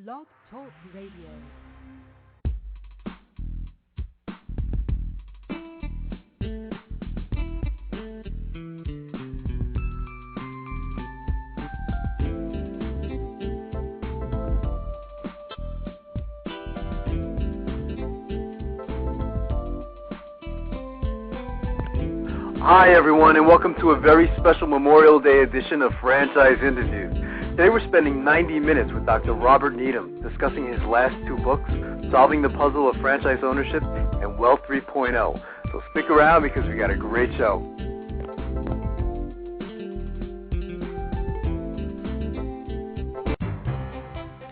Blog Talk Radio. Hi everyone, and welcome to a very special Memorial Day edition of Franchise Interviews. Today we're spending 90 minutes with Dr. Robert Needham discussing his last two books, Solving the Puzzle of Franchise Ownership and Wealth 3.0. So stick around because we got a great show.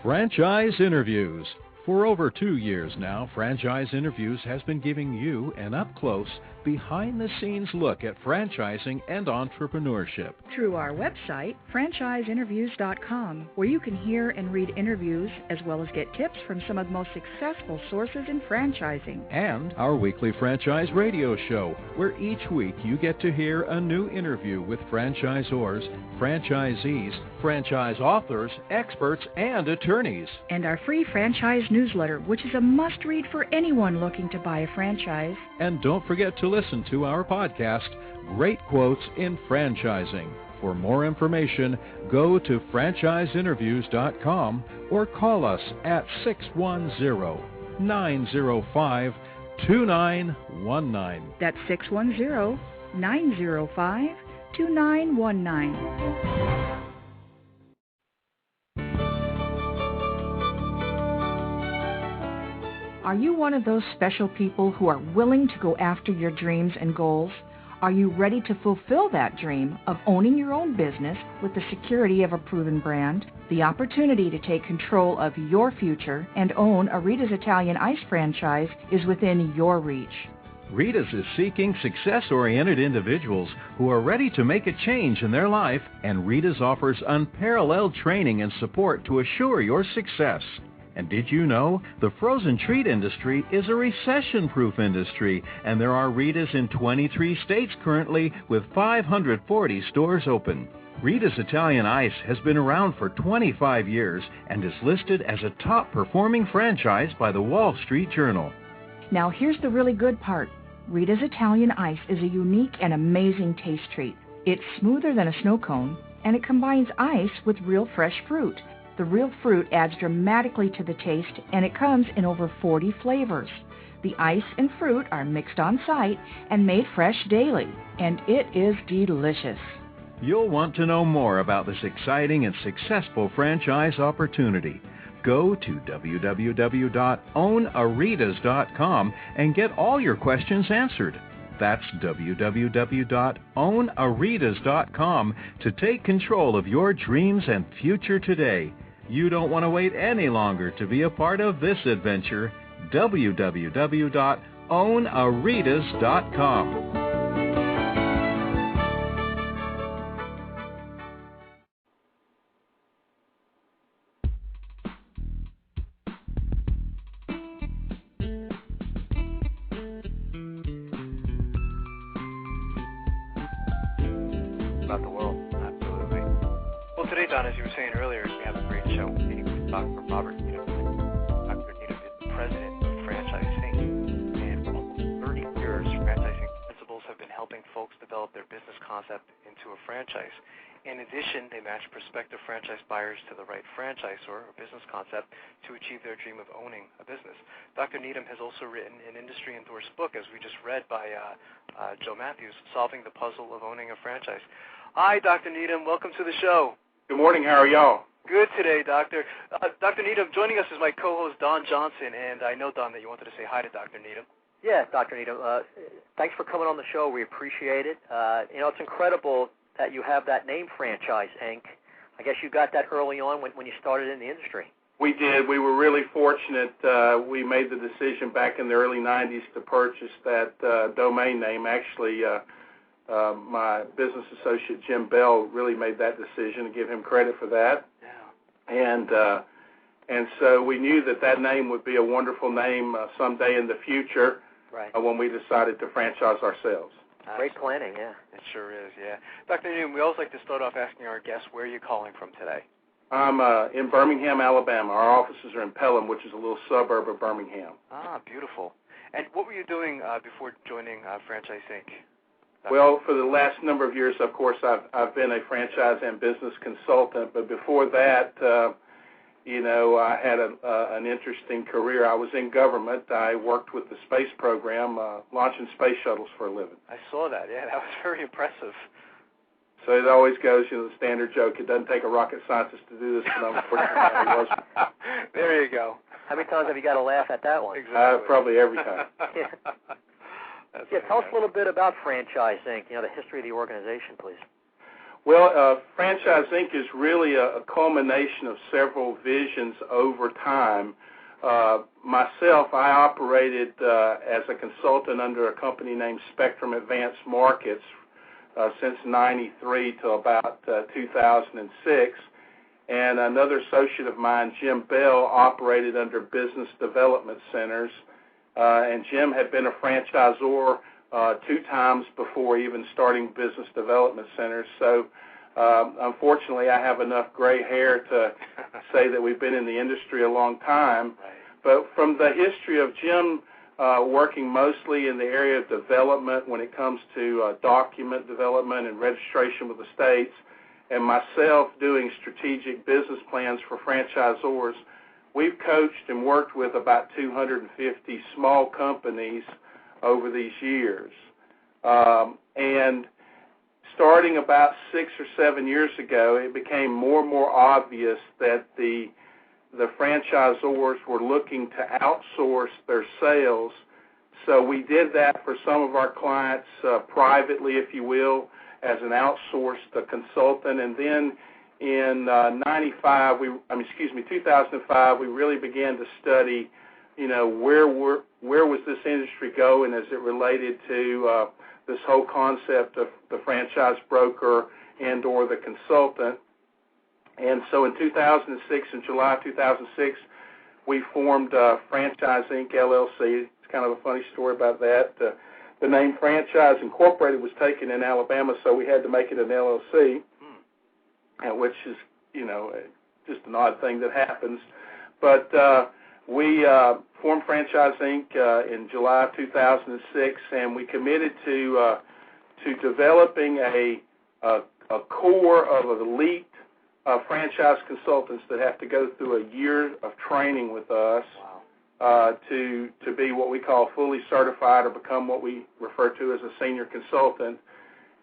Franchise Interviews. For over 2 years now, Franchise Interviews has been giving you an up-close, behind-the-scenes look at franchising and entrepreneurship. Through our website, franchiseinterviews.com, where you can hear and read interviews as well as get tips from some of the most successful sources in franchising. And our weekly franchise radio show, where each week you get to hear a new interview with franchisors, franchisees, franchise authors, experts, and attorneys. And our free franchise newsletter, which is a must-read for anyone looking to buy a franchise. And don't forget to listen to our podcast, Great Quotes in Franchising. For more information, go to franchiseinterviews.com or call us at 610-905-2919. That's 610-905-2919. Are you one of those special people who are willing to go after your dreams and goals? Are you ready to fulfill that dream of owning your own business with the security of a proven brand? The opportunity to take control of your future and own a Rita's Italian Ice franchise is within your reach. Rita's is seeking success-oriented individuals who are ready to make a change in their life, and Rita's offers unparalleled training and support to assure your success. And did you know the frozen treat industry is a recession-proof industry, and there are Rita's in 23 states currently with 540 stores open. Rita's Italian Ice has been around for 25 years and is listed as a top-performing franchise by the Wall Street Journal. Now here's the really good part. Rita's Italian Ice is a unique and amazing taste treat. It's smoother than a snow cone, and it combines ice with real fresh fruit. The real fruit adds dramatically to the taste, and it comes in over 40 flavors. The ice and fruit are mixed on site and made fresh daily, and it is delicious. You'll want to know more about this exciting and successful franchise opportunity. Go to www.ownaritas.com and get all your questions answered. That's www.ownaritas.com to take control of your dreams and future today. You don't want to wait any longer to be a part of this adventure. www.ownaritas.com. About the world, absolutely. Well, today, Don, as you were saying earlier, we have a great show meeting with Dr. Robert Needham. Dr. Needham is the president of Franchising, and for almost 30 years, franchising principles have been helping folks develop their business concept into a franchise. In addition, they match prospective franchise buyers to the right franchise or business concept to achieve their dream of owning a business. Dr. Needham has also written an industry-endorsed book, as we just read by Joe Matthews, Solving the Puzzle of Owning a Franchise. Hi, Dr. Needham. Welcome to the show. Good morning. How are y'all? Good today, Doctor. Dr. Needham, joining us is my co-host, Don Johnson, and I know, Don, that you wanted to say hi to Dr. Needham. Yeah, Dr. Needham, thanks for coming on the show. We appreciate it. It's incredible that you have that name, Franchise Inc. I guess you got that early on when you started in the industry. We did. We were really fortunate. We made the decision back in the early 90s to purchase that domain name. Actually, my business associate, Jim Bell, really made that decision, to give him credit for that. Yeah. And so we knew that name would be a wonderful name someday in the future, right, when we decided to franchise ourselves. Great planning, yeah. It sure is, yeah. Dr. Needham, we always like to start off asking our guests, where are you calling from today? I'm in Birmingham, Alabama. Our offices are in Pelham, which is a little suburb of Birmingham. Ah, beautiful. And what were you doing before joining Franchise Inc.? Well, for the last number of years, of course, I've been a franchise and business consultant. But before that, I had an interesting career. I was in government. I worked with the space program, launching space shuttles for a living. I saw that. Yeah, that was very impressive. So it always goes, the standard joke. It doesn't take a rocket scientist to do this, but unfortunately, it wasn't. There you go. How many times have you got to laugh at that one? Exactly. Probably every time. Tell us a little bit about Franchise Inc., the history of the organization, please. Well, Franchise Inc. is really a culmination of several visions over time. Myself, I operated as a consultant under a company named Spectrum Advanced Markets since 93 to about 2006. And another associate of mine, Jim Bell, operated under Business Development Centers. And Jim had been a franchisor 2 times before even starting Business Development Centers. So unfortunately, I have enough gray hair to say that we've been in the industry a long time. Right. But from the history of Jim working mostly in the area of development when it comes to document development and registration with the states, and myself doing strategic business plans for franchisors, we've coached and worked with about 250 small companies over these years. And starting about 6 or 7 years ago, it became more and more obvious that the franchisors were looking to outsource their sales. So we did that for some of our clients privately, if you will, as an outsourced consultant. And then in 2005, we really began to study, where was this industry going as it related to this whole concept of the franchise broker and or the consultant. And so in 2006, in July of 2006, we formed Franchise Inc. LLC. It's kind of a funny story about that. The name Franchise Incorporated was taken in Alabama, so we had to make it an LLC, which is, just an odd thing that happens. But we formed Franchise Inc. In July of 2006, and we committed to developing a core of elite franchise consultants that have to go through a year of training with us. Wow. To be what we call fully certified or become what we refer to as a senior consultant.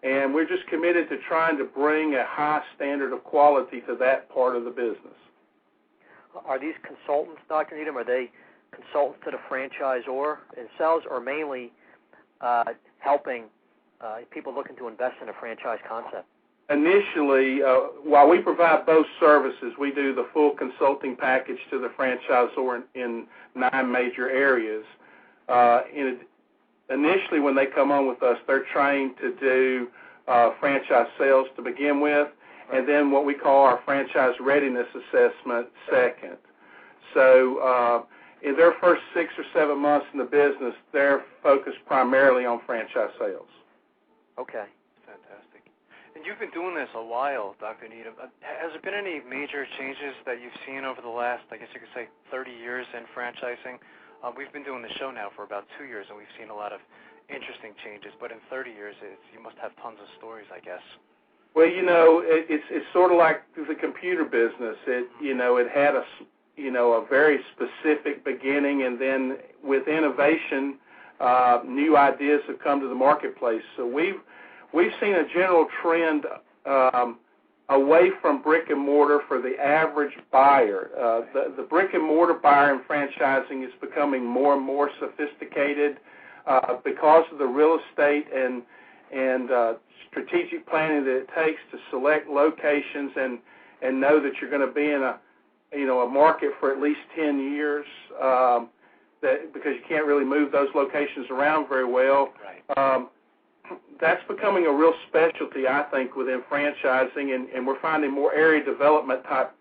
And we're just committed to trying to bring a high standard of quality to that part of the business. Are these consultants, Dr. Needham, are they consultants to the franchisor themselves, or mainly helping people looking to invest in a franchise concept? Initially, while we provide both services, we do the full consulting package to the franchisor in 9 major areas. Initially, when they come on with us, they're trained to do franchise sales to begin with, and then what we call our franchise readiness assessment second. So in their first 6 or 7 months in the business, they're focused primarily on franchise sales. Okay. Fantastic. And you've been doing this a while, Dr. Needham. Has there been any major changes that you've seen over the last, I guess you could say, 30 years in franchising? We've been doing the show now for about 2 years, and we've seen a lot of interesting changes. But in 30 years, you must have tons of stories, I guess. Well, it's sort of like the computer business. It had a very specific beginning, and then with innovation, new ideas have come to the marketplace. So we've seen a general trend away from brick and mortar for the average buyer. The brick and mortar buyer in franchising is becoming more and more sophisticated because of the real estate and strategic planning that it takes to select locations and know that you're going to be in a market for at least 10 years. Because you can't really move those locations around very well. Right. That's becoming a real specialty, I think, within franchising, and we're finding more area development type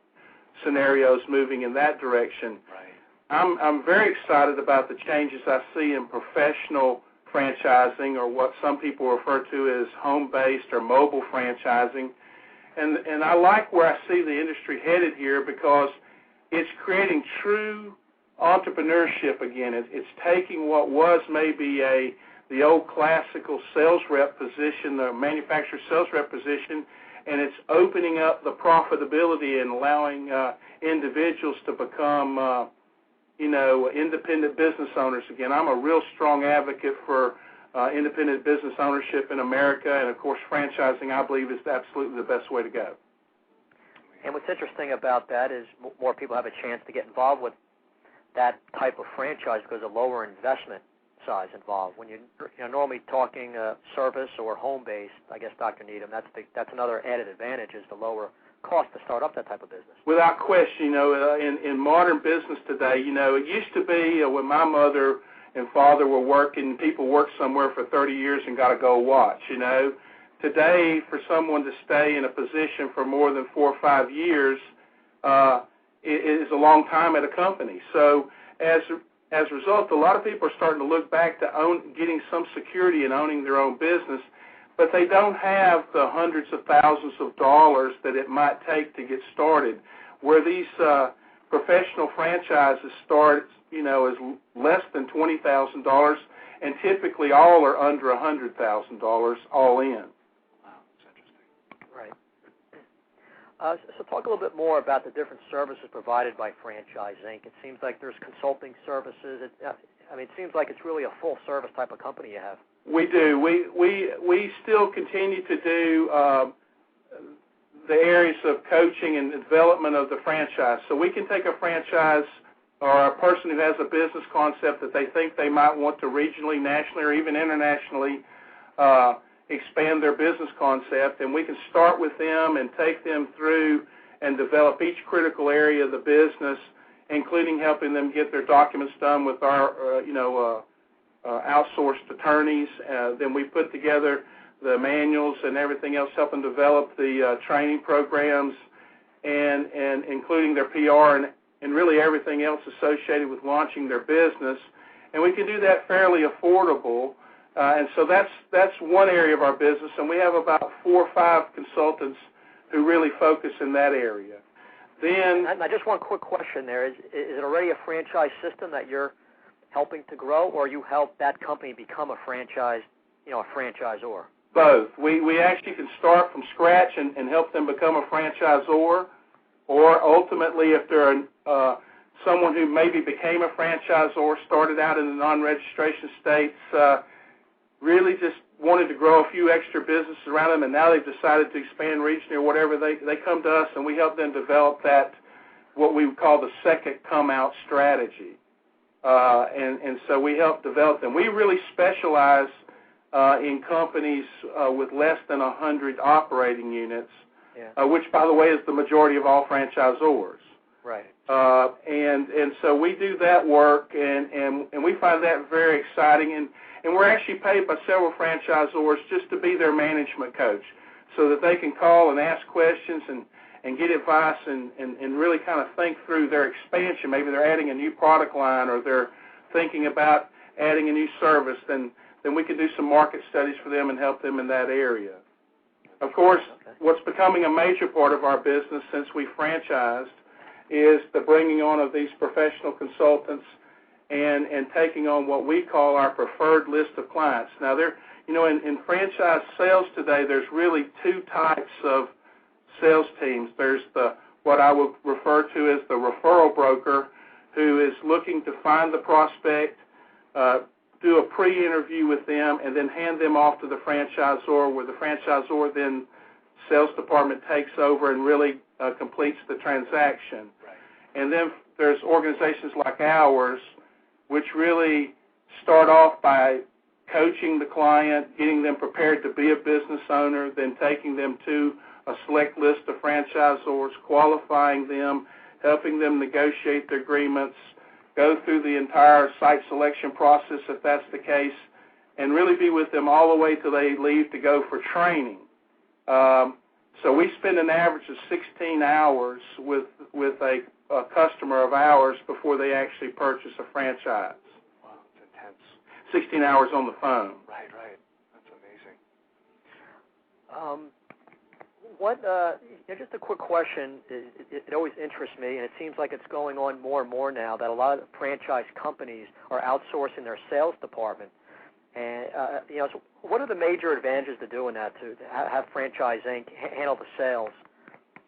scenarios moving in that direction. Right. I'm very excited about the changes I see in professional franchising, or what some people refer to as home-based or mobile franchising. And I like where I see the industry headed here because it's creating true entrepreneurship again. It's taking what was maybe the old classical sales rep position, the manufacturer sales rep position, and it's opening up the profitability and allowing individuals to become, independent business owners again. I'm a real strong advocate for independent business ownership in America, and of course franchising, I believe, is absolutely the best way to go. And what's interesting about that is more people have a chance to get involved with that type of franchise because of lower investment size involved. When you're normally talking service or home-based, I guess, Dr. Needham, that's another added advantage is the lower cost to start up that type of business. Without question, in modern business today, it used to be when my mother and father were working, people worked somewhere for 30 years and got to go watch, Today, for someone to stay in a position for more than 4 or 5 years is a long time at a company. So as a result, a lot of people are starting to look back to getting some security and owning their own business, but they don't have the hundreds of thousands of dollars that it might take to get started. Where these professional franchises start, as less than $20,000, and typically all are under $100,000 all in. Right. So talk a little bit more about the different services provided by Franchise Inc. It seems like there's consulting services. It seems like it's really a full-service type of company you have. We do. We still continue to do the areas of coaching and development of the franchise. So we can take a franchise or a person who has a business concept that they think they might want to regionally, nationally, or even internationally expand their business concept, and we can start with them and take them through and develop each critical area of the business, including helping them get their documents done with our, outsourced attorneys. Then we put together the manuals and everything else, helping develop the training programs and including their PR and really everything else associated with launching their business. And we can do that fairly affordable. And so that's one area of our business, and we have about 4 or 5 consultants who really focus in that area. Then, just one quick question there. Is it already a franchise system that you're helping to grow, or you help that company become a franchise, a franchisor? Both. We actually can start from scratch and help them become a franchisor, or ultimately if they're someone who maybe became a franchisor, started out in the non-registration states, really just wanted to grow a few extra businesses around them, and now they've decided to expand regionally or whatever, they come to us and we help them develop that, what we would call the second come-out strategy. And so we help develop them. We really specialize in companies with less than 100 operating units, which, by the way, is the majority of all franchisors. Right. And so we do that work, and we find that very exciting. And we're actually paid by several franchisors just to be their management coach so that they can call and ask questions and get advice and really kind of think through their expansion. Maybe they're adding a new product line or they're thinking about adding a new service. Then we can do some market studies for them and help them in that area. Of course, what's becoming a major part of our business since we franchised is the bringing on of these professional consultants and taking on what we call our preferred list of clients. Now, in franchise sales today, there's really 2 types of sales teams. There's what I would refer to as the referral broker, who is looking to find the prospect, do a pre-interview with them, and then hand them off to the franchisor, where the franchisor then sales department takes over and really completes the transaction. Right. And then there's organizations like ours, which really start off by coaching the client, getting them prepared to be a business owner, then taking them to a select list of franchisors, qualifying them, helping them negotiate their agreements, go through the entire site selection process if that's the case, and really be with them all the way till they leave to go for training. So we spend an average of 16 hours with a customer of ours before they actually purchase a franchise. Wow, it's intense. 16 hours on the phone. Right. That's amazing. Just a quick question. It always interests me, and it seems like it's going on more and more now that a lot of franchise companies are outsourcing their sales department. And so what are the major advantages to doing that? To have Franchise Inc. handle the sales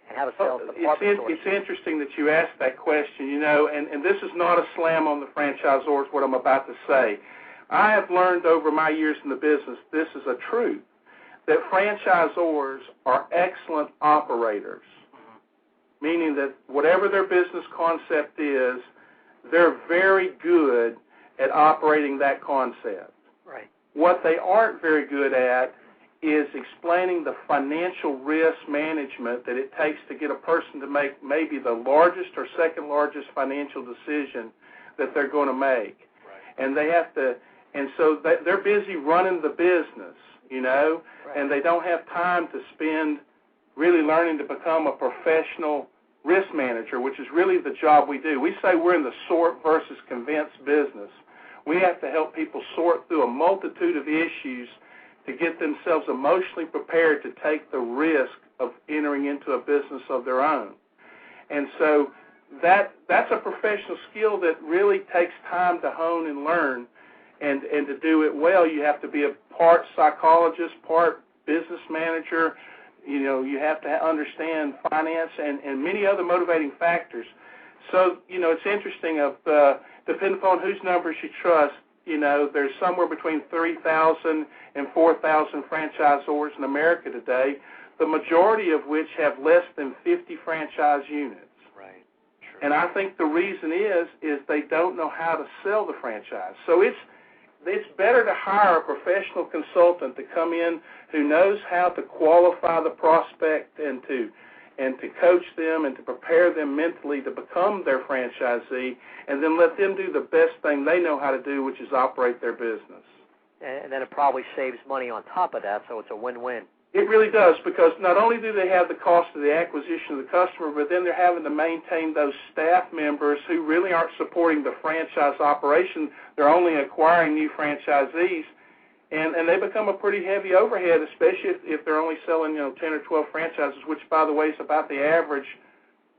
and have a sales department? It's interesting that you asked that question. And this is not a slam on the franchisors. What I'm about to say, I have learned over my years in the business, this is a truth, that franchisors are excellent operators, meaning that whatever their business concept is, they're very good at operating that concept. Right. What they aren't very good at is explaining the financial risk management that it takes to get a person to make maybe the largest or second largest financial decision that they're going to make. Right. And they have to, and so they're busy running the business, Right. and they don't have time to spend really learning to become a professional risk manager, which is really the job we do. We say we're in the sort versus convince business. We have to help people sort through a multitude of issues to get themselves emotionally prepared to take the risk of entering into a business of their own. And so that's a professional skill that really takes time to hone and learn. And to do it well, you have to be a part psychologist, part business manager. You have to understand finance and many other motivating factors. So, it's interesting depending upon whose numbers you trust, there's somewhere between 3,000 and 4,000 franchisors in America today, the majority of which have less than 50 franchise units. Right. True. And I think the reason is they don't know how to sell the franchise. So it's better to hire a professional consultant to come in who knows how to qualify the prospect and to coach them and to prepare them mentally to become their franchisee, and then let them do the best thing they know how to do, which is operate their business. And then it probably saves money on top of that, so it's a win-win. It really does, because not only do they have the cost of the acquisition of the customer, but then they're having to maintain those staff members who really aren't supporting the franchise operation. They're only acquiring new franchisees, and they become a pretty heavy overhead, especially if they're only selling 10 or 12 franchises, which, by the way, is about the average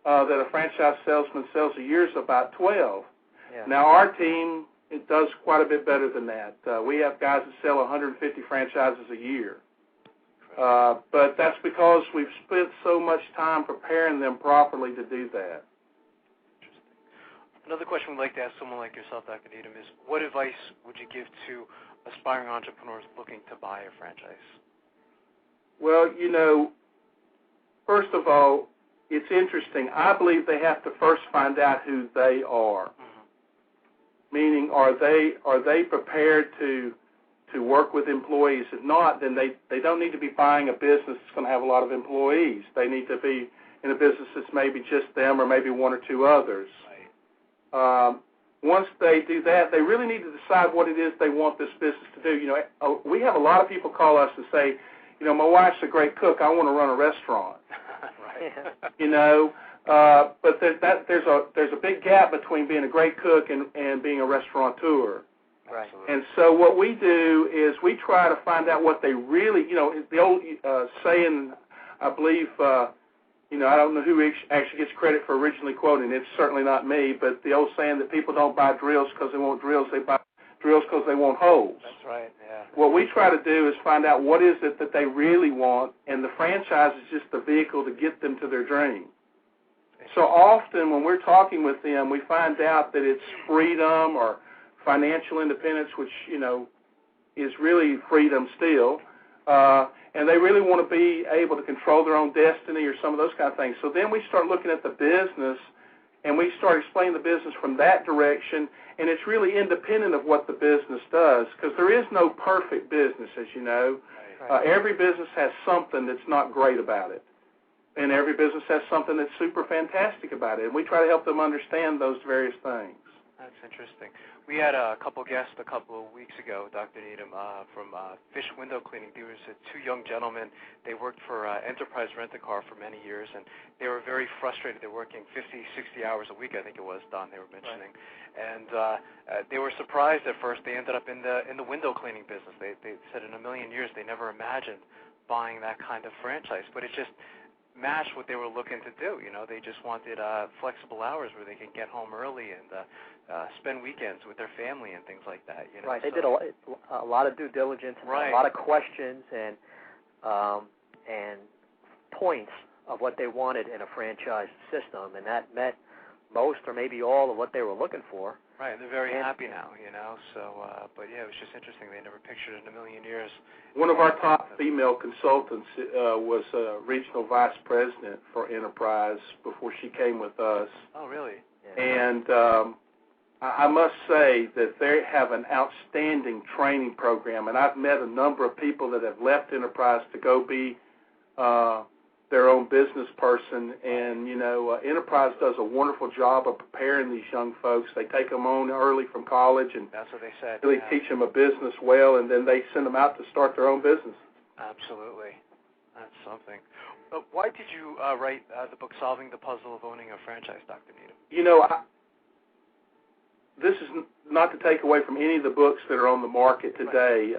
that a franchise salesman sells a year is about 12. Yeah. Now, our team, it does quite a bit better than that. We have guys that sell 150 franchises a year. But that's because we've spent so much time preparing them properly to do that. Interesting. Another question we'd like to ask someone like yourself, Dr. Needham, is what advice would you give to aspiring entrepreneurs looking to buy a franchise? Well, first of all, it's interesting. I believe they have to first find out who they are. Mm-hmm. Meaning, are they prepared to work with employees? If not, then they don't need to be buying a business that's going to have a lot of employees. They need to be in a business that's maybe just them or maybe one or two others. Right. Once they do that, they really need to decide what it is they want this business to do. We have a lot of people call us and say, my wife's a great cook. I want to run a restaurant. Right. But there's a big gap between being a great cook and being a restaurateur. Right. And so what we do is we try to find out what they really, the old saying, I believe, I don't know who actually gets credit for originally quoting it. It's certainly not me, but the old saying that people don't buy drills because they want drills, they buy drills because they want holes. That's right, yeah. What we try to do is find out what is it that they really want, and the franchise is just the vehicle to get them to their dream. So often when we're talking with them, we find out that it's freedom or financial independence, which, is really freedom still, and they really want to be able to control their own destiny or some of those kind of things. So then we start looking at the business, and we start explaining the business from that direction, and it's really independent of what the business does, because there is no perfect business, as you know. Right. Every business has something that's not great about it, and every business has something that's super fantastic about it, and we try to help them understand those various things. That's interesting. We had a couple guests a couple of weeks ago, Dr. Needham, from Fish Window Cleaning. There was two young gentlemen. They worked for Enterprise Rent-A-Car for many years, and they were very frustrated. They're working 50, 60 hours a week, I think it was, Don, they were mentioning. Right. And they were surprised at first. They ended up in the window cleaning business. They said in a million years they never imagined buying that kind of franchise. But it's just match what they were looking to do. You know, they just wanted flexible hours where they could get home early and spend weekends with their family and things like that. You know? Right. They did a lot of due diligence and a lot of questions and points of what they wanted in a franchise system, and that met most or maybe all of what they were looking for. Right, and they're very happy now, you know. So, but yeah, it was just interesting. They never pictured it in a million years. One of our top female consultants was regional vice president for Enterprise before she came with us. Oh, really? Yeah. And I must say that they have an outstanding training program, and I've met a number of people that have left Enterprise to go be their own business person, and, you know, Enterprise does a wonderful job of preparing these young folks. They take them on early from college and that's what they said. really teach them a business well, and then they send them out to start their own business. Absolutely. That's something. But why did you write the book Solving the Puzzle of Owning a Franchise, Dr. Needham? You know, this is not to take away from any of the books that are on the market today,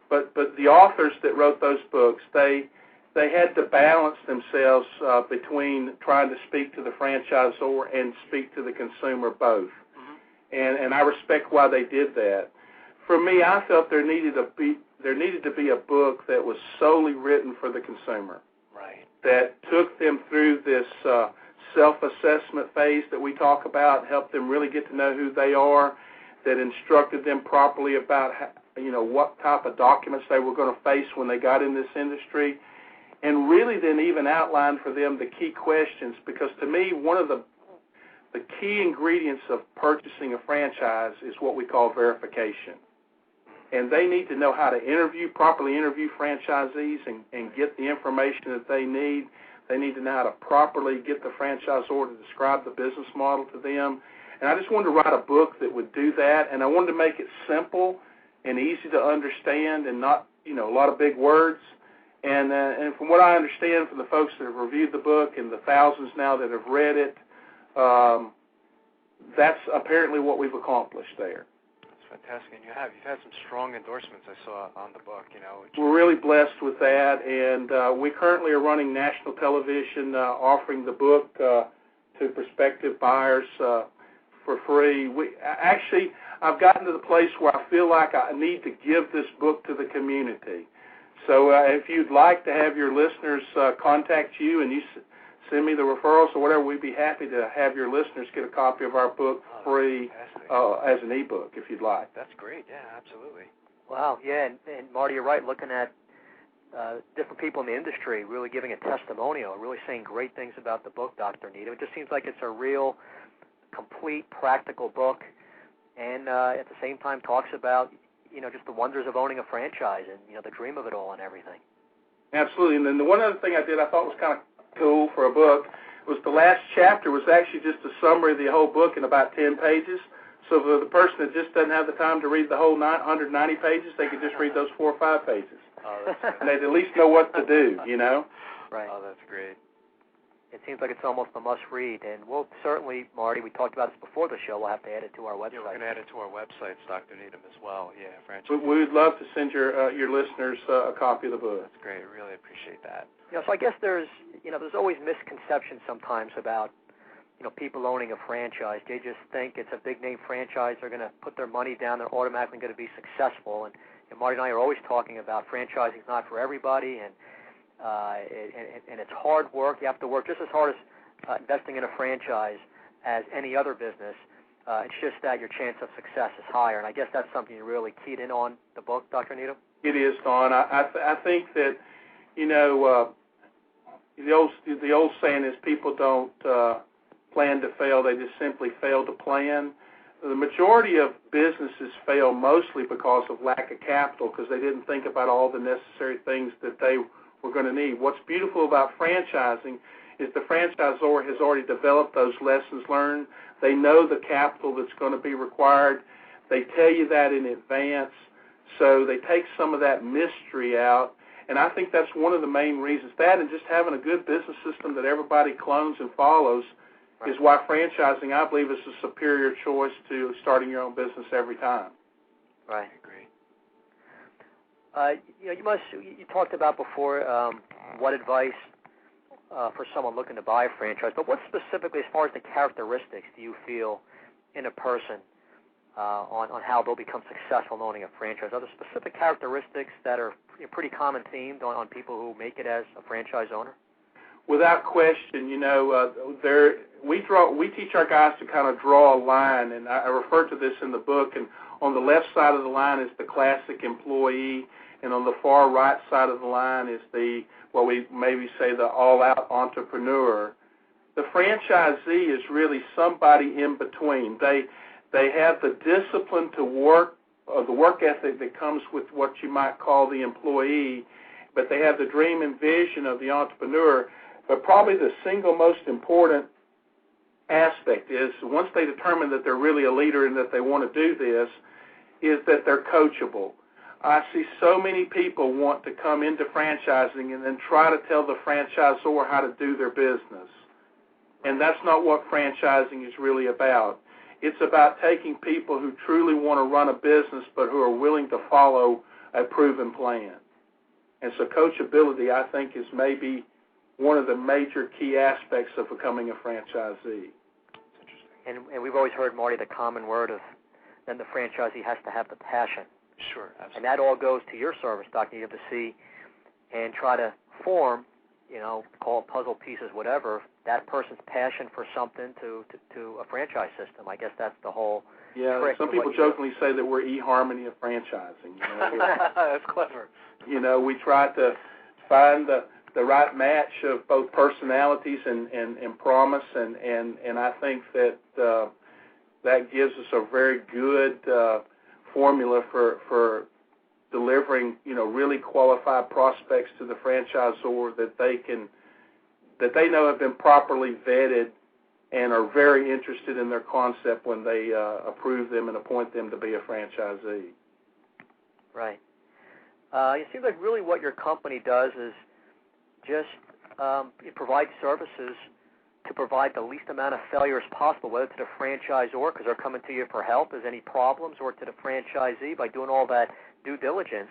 but the authors that wrote those books, they had to balance themselves between trying to speak to the franchisor and speak to the consumer both. Mm-hmm. And I respect why they did that. For me, I felt there needed to be a book that was solely written for the consumer. Right. That took them through this self-assessment phase that we talk about, helped them really get to know who they are, that instructed them properly about how, you know, what type of documents they were going to face when they got in this industry, and really then even outlined for them the key questions, because to me one of the key ingredients of purchasing a franchise is what we call verification. And they need to know how to properly interview franchisees and get the information that they need. They need to know how to properly get the franchisor to describe the business model to them. And I just wanted to write a book that would do that, and I wanted to make it simple and easy to understand and not, you know, a lot of big words. And from what I understand from the folks that have reviewed the book and the thousands now that have read it, that's apparently what we've accomplished there. That's fantastic. And you've had some strong endorsements I saw on the book. You know, we're really blessed with that, and we currently are running national television, offering the book to prospective buyers for free. I've gotten to the place where I feel like I need to give this book to the community. So if you'd like to have your listeners contact you and you send me the referrals or whatever, we'd be happy to have your listeners get a copy of our book free as an ebook if you'd like. That's great. Yeah, absolutely. Wow. Yeah, and Marty, you're right. Looking at different people in the industry really giving a testimonial, really saying great things about the book, Dr. Needham. It just seems like it's a real, complete, practical book, and at the same time talks about, you know, just the wonders of owning a franchise and, you know, the dream of it all and everything. Absolutely. And then the one other thing I did I thought was kind of cool for a book was the last chapter was actually just a summary of the whole book in about 10 pages. So for the person that just doesn't have the time to read the whole 190 pages, they could just read those 4 or 5 pages. Oh, that's and they'd at least know what to do, you know? Right. Oh, that's great. It seems like it's almost a must-read, and we'll certainly, Marty, we talked about this before the show, we'll have to add it to our website. Yeah, we're going to add it to our website, Dr. Needham, as well. Yeah, franchise. We would love to send your listeners a copy of the book. That's great. I really appreciate that. You know, so I guess there's always misconceptions sometimes about, you know, people owning a franchise. They just think it's a big-name franchise. They're going to put their money down. They're automatically going to be successful. And Marty and I are always talking about franchising is not for everybody, and it's hard work. You have to work just as hard as investing in a franchise as any other business. It's just that your chance of success is higher, and I guess that's something you really keyed in on the book, Dr. Needham? It is, Don. I think that, you know, the old saying is people don't plan to fail, they just simply fail to plan. The majority of businesses fail mostly because of lack of capital, because they didn't think about all the necessary things that they were going to need. What's beautiful about franchising is the franchisor has already developed those lessons learned. They know the capital that's going to be required. They tell you that in advance, so they take some of that mystery out. And I think that's one of the main reasons. That and just having a good business system that everybody clones and follows is why franchising, I believe, is a superior choice to starting your own business every time. Right. I agree. You talked about before what advice for someone looking to buy a franchise, but what specifically, as far as the characteristics, do you feel in a person on how they'll become successful in owning a franchise? Are there specific characteristics that are pretty common themed on people who make it as a franchise owner? Without question, we teach our guys to kind of draw a line, and I refer to this in the book. And on the left side of the line is the classic employee, and on the far right side of the line is what we maybe say the all-out entrepreneur. The franchisee is really somebody in between. They have the discipline to work, or the work ethic that comes with what you might call the employee, but they have the dream and vision of the entrepreneur. But probably the single most important aspect is, once they determine that they're really a leader and that they want to do this, is that they're coachable. I see so many people want to come into franchising and then try to tell the franchisor how to do their business. And that's not what franchising is really about. It's about taking people who truly want to run a business but who are willing to follow a proven plan. And so coachability, I think, is maybe one of the major key aspects of becoming a franchisee. And we've always heard, Marty, the common word of then the franchisee has to have the passion. Sure, absolutely. And that all goes to your service, Dr. Needham, to see and try to form, call it puzzle pieces, whatever, that person's passion for something to a franchise system. I guess that's the whole trick. Some people jokingly say that we're eHarmony of franchising. That's clever. We try to find the right match of both personalities and promise, and I think that that gives us a very good formula for delivering, really qualified prospects to the franchisor that they know have been properly vetted and are very interested in their concept when they approve them and appoint them to be a franchisee. Right. It seems like really what your company does is just it provides services to provide the least amount of failure as possible, whether to the franchisor because they're coming to you for help, is any problems, or to the franchisee by doing all that due diligence,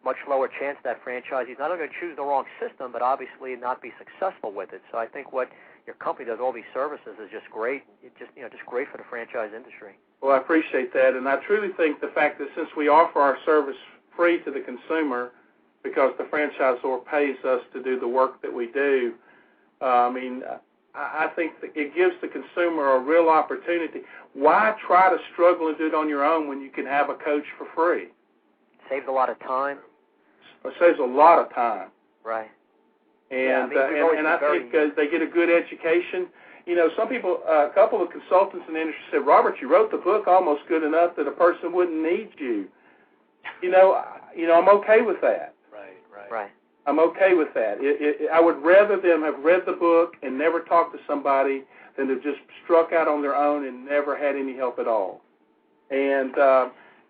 much lower chance that franchisee is not only going to choose the wrong system, but obviously not be successful with it. So I think what your company does, all these services, is just great. It's just great for the franchise industry. Well, I appreciate that, and I truly think the fact that since we offer our service free to the consumer, because the franchisor pays us to do the work that we do, I think that it gives the consumer a real opportunity. Why try to struggle and do it on your own when you can have a coach for free? Saves a lot of time. It saves a lot of time. Right. And I think they get a good education. Some people, a couple of consultants in the industry said, Robert, you wrote the book almost good enough that a person wouldn't need you. I'm okay with that. Right. I'm okay with that. I would rather them have read the book and never talked to somebody than to just struck out on their own and never had any help at all. And,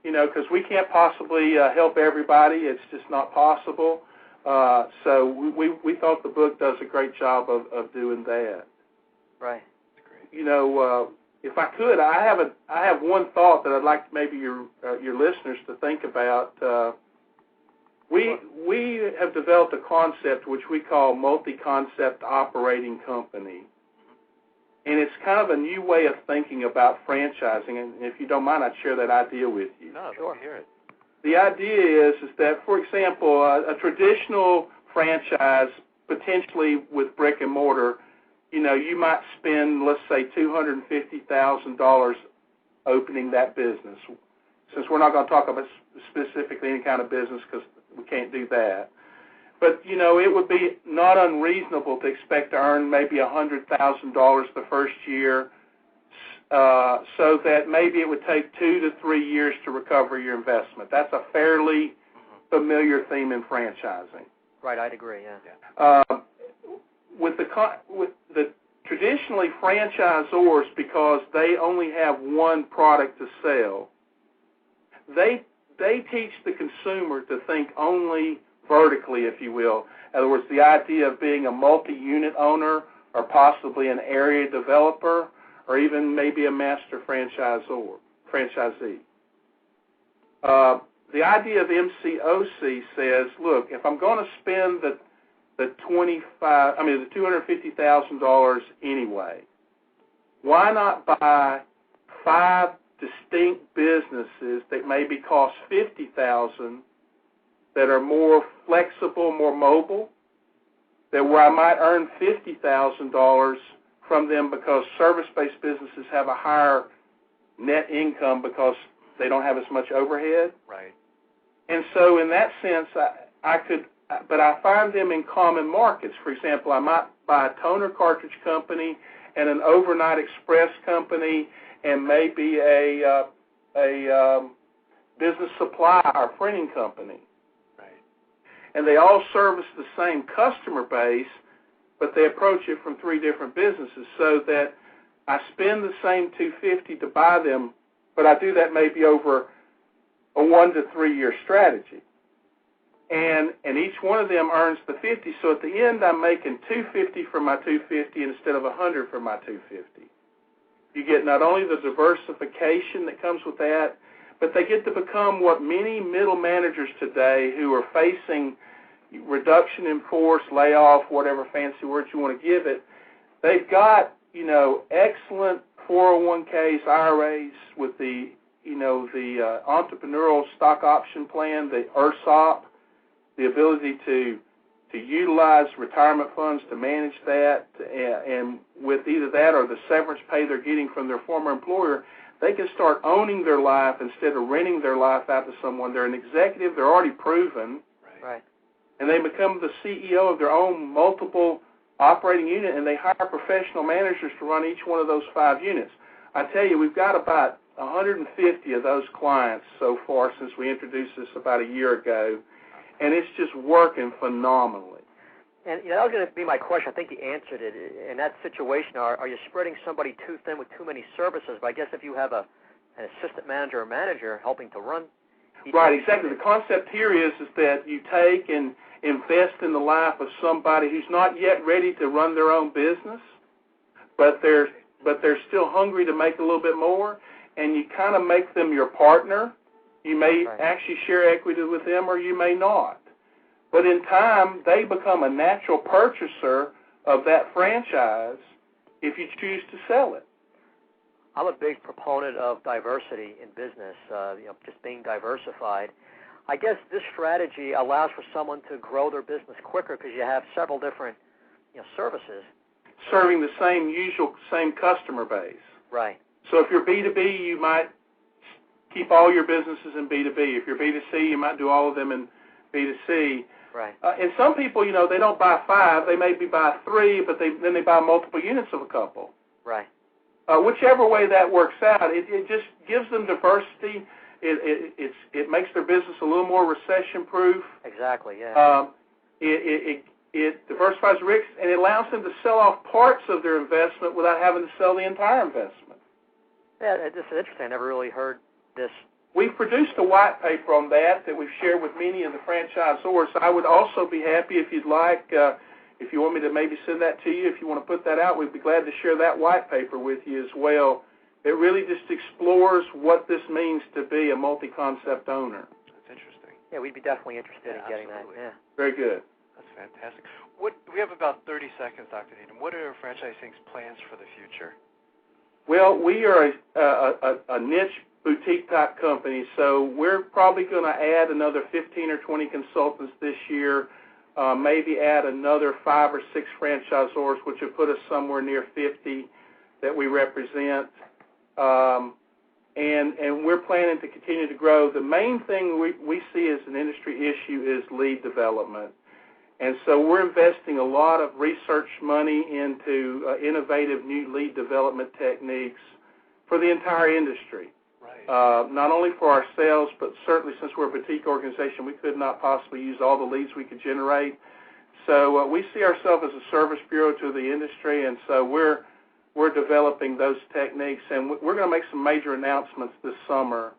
because we can't possibly help everybody. It's just not possible. So we thought the book does a great job of doing that. Right. If I could, I have one thought that I'd like maybe your listeners to think about. We have developed a concept which we call multi-concept operating company. And it's kind of a new way of thinking about franchising. And if you don't mind, I'd share that idea with you. No, sure. Hear it. The idea is that, for example, a traditional franchise, potentially with brick and mortar, you might spend, let's say, $250,000 opening that business. Since we're not going to talk about specifically any kind of business because we can't do that. But, it would be not unreasonable to expect to earn maybe $100,000 the first year, so that maybe it would take 2 to 3 years to recover your investment. That's a fairly familiar theme in franchising. Right, I'd agree, yeah. With the traditionally franchisors, because they only have one product to sell, they teach the consumer to think only vertically, if you will. In other words, the idea of being a multi-unit owner or possibly an area developer or even maybe a master franchisee. The idea of MCOC says, look, if I'm going to spend the $250,000 anyway? Why not buy 5 distinct businesses that maybe cost $50,000 that are more flexible, more mobile, that where I might earn $50,000 from them because service-based businesses have a higher net income because they don't have as much overhead. Right. And so in that sense, I find them in common markets. For example, I might buy a toner cartridge company and an overnight express company and maybe a business supply or printing company. Right. And they all service the same customer base, but they approach it from 3 different businesses, so that I spend the same $250 to buy them, but I do that maybe over a 1 to 3 year strategy. And each one of them earns the $50, so at the end I'm making $250 for my $250 instead of $100 for my $250. You get not only the diversification that comes with that, but they get to become what many middle managers today who are facing reduction in force, layoff, whatever fancy words you want to give it. They've got, excellent 401ks, IRAs with the entrepreneurial stock option plan, the ERSOP, the ability to utilize retirement funds to manage that, and with either that or the severance pay they're getting from their former employer, they can start owning their life instead of renting their life out to someone. They're an executive, they're already proven, Right. and they become the CEO of their own multiple operating unit, and they hire professional managers to run each one of those 5 units. I tell you, we've got about 150 of those clients so far since we introduced this about a year ago, and it's just working phenomenally. And that was going to be my question. I think you answered it. In that situation, are you spreading somebody too thin with too many services? But I guess if you have an assistant manager or manager helping to run. Right, exactly. The concept here is that you take and invest in the life of somebody who's not yet ready to run their own business, but they're still hungry to make a little bit more, and you kind of make them your partner. You may actually share equity with them, or you may not. But in time, they become a natural purchaser of that franchise if you choose to sell it. I'm a big proponent of diversity in business, just being diversified. I guess this strategy allows for someone to grow their business quicker because you have several different services. Serving the same customer base. Right. So if you're B2B, you might keep all your businesses in B2B. If you're B2C, you might do all of them in B2C. Right. And some people, they don't buy 5. They maybe buy 3, but then they buy multiple units of a couple. Right. Whichever way that works out, it just gives them diversity. It makes their business a little more recession-proof. Exactly, yeah. It diversifies risks, and it allows them to sell off parts of their investment without having to sell the entire investment. Yeah, this is interesting. I never really heard this. We've produced a white paper on that we've shared with many of the franchisors. I would also be happy if you'd like, if you want me to maybe send that to you, if you want to put that out, we'd be glad to share that white paper with you as well. It really just explores what this means to be a multi-concept owner. That's interesting. Yeah, we'd be definitely interested in getting absolutely. that. Yeah. Very good. That's fantastic. We have about 30 seconds, Dr. Needham. What are Franchise Inc.'s plans for the future? Well, we are a niche boutique-type company, so we're probably going to add another 15 or 20 consultants this year, maybe add another 5 or 6 franchisors, which would put us somewhere near 50 that we represent. And we're planning to continue to grow. The main thing we see as an industry issue is lead development. And so we're investing a lot of research money into innovative new lead development techniques for the entire industry. Right. Not only for ourselves, but certainly since we're a boutique organization, we could not possibly use all the leads we could generate. So we see ourselves as a service bureau to the industry, and so we're developing those techniques, and we're going to make some major announcements this summer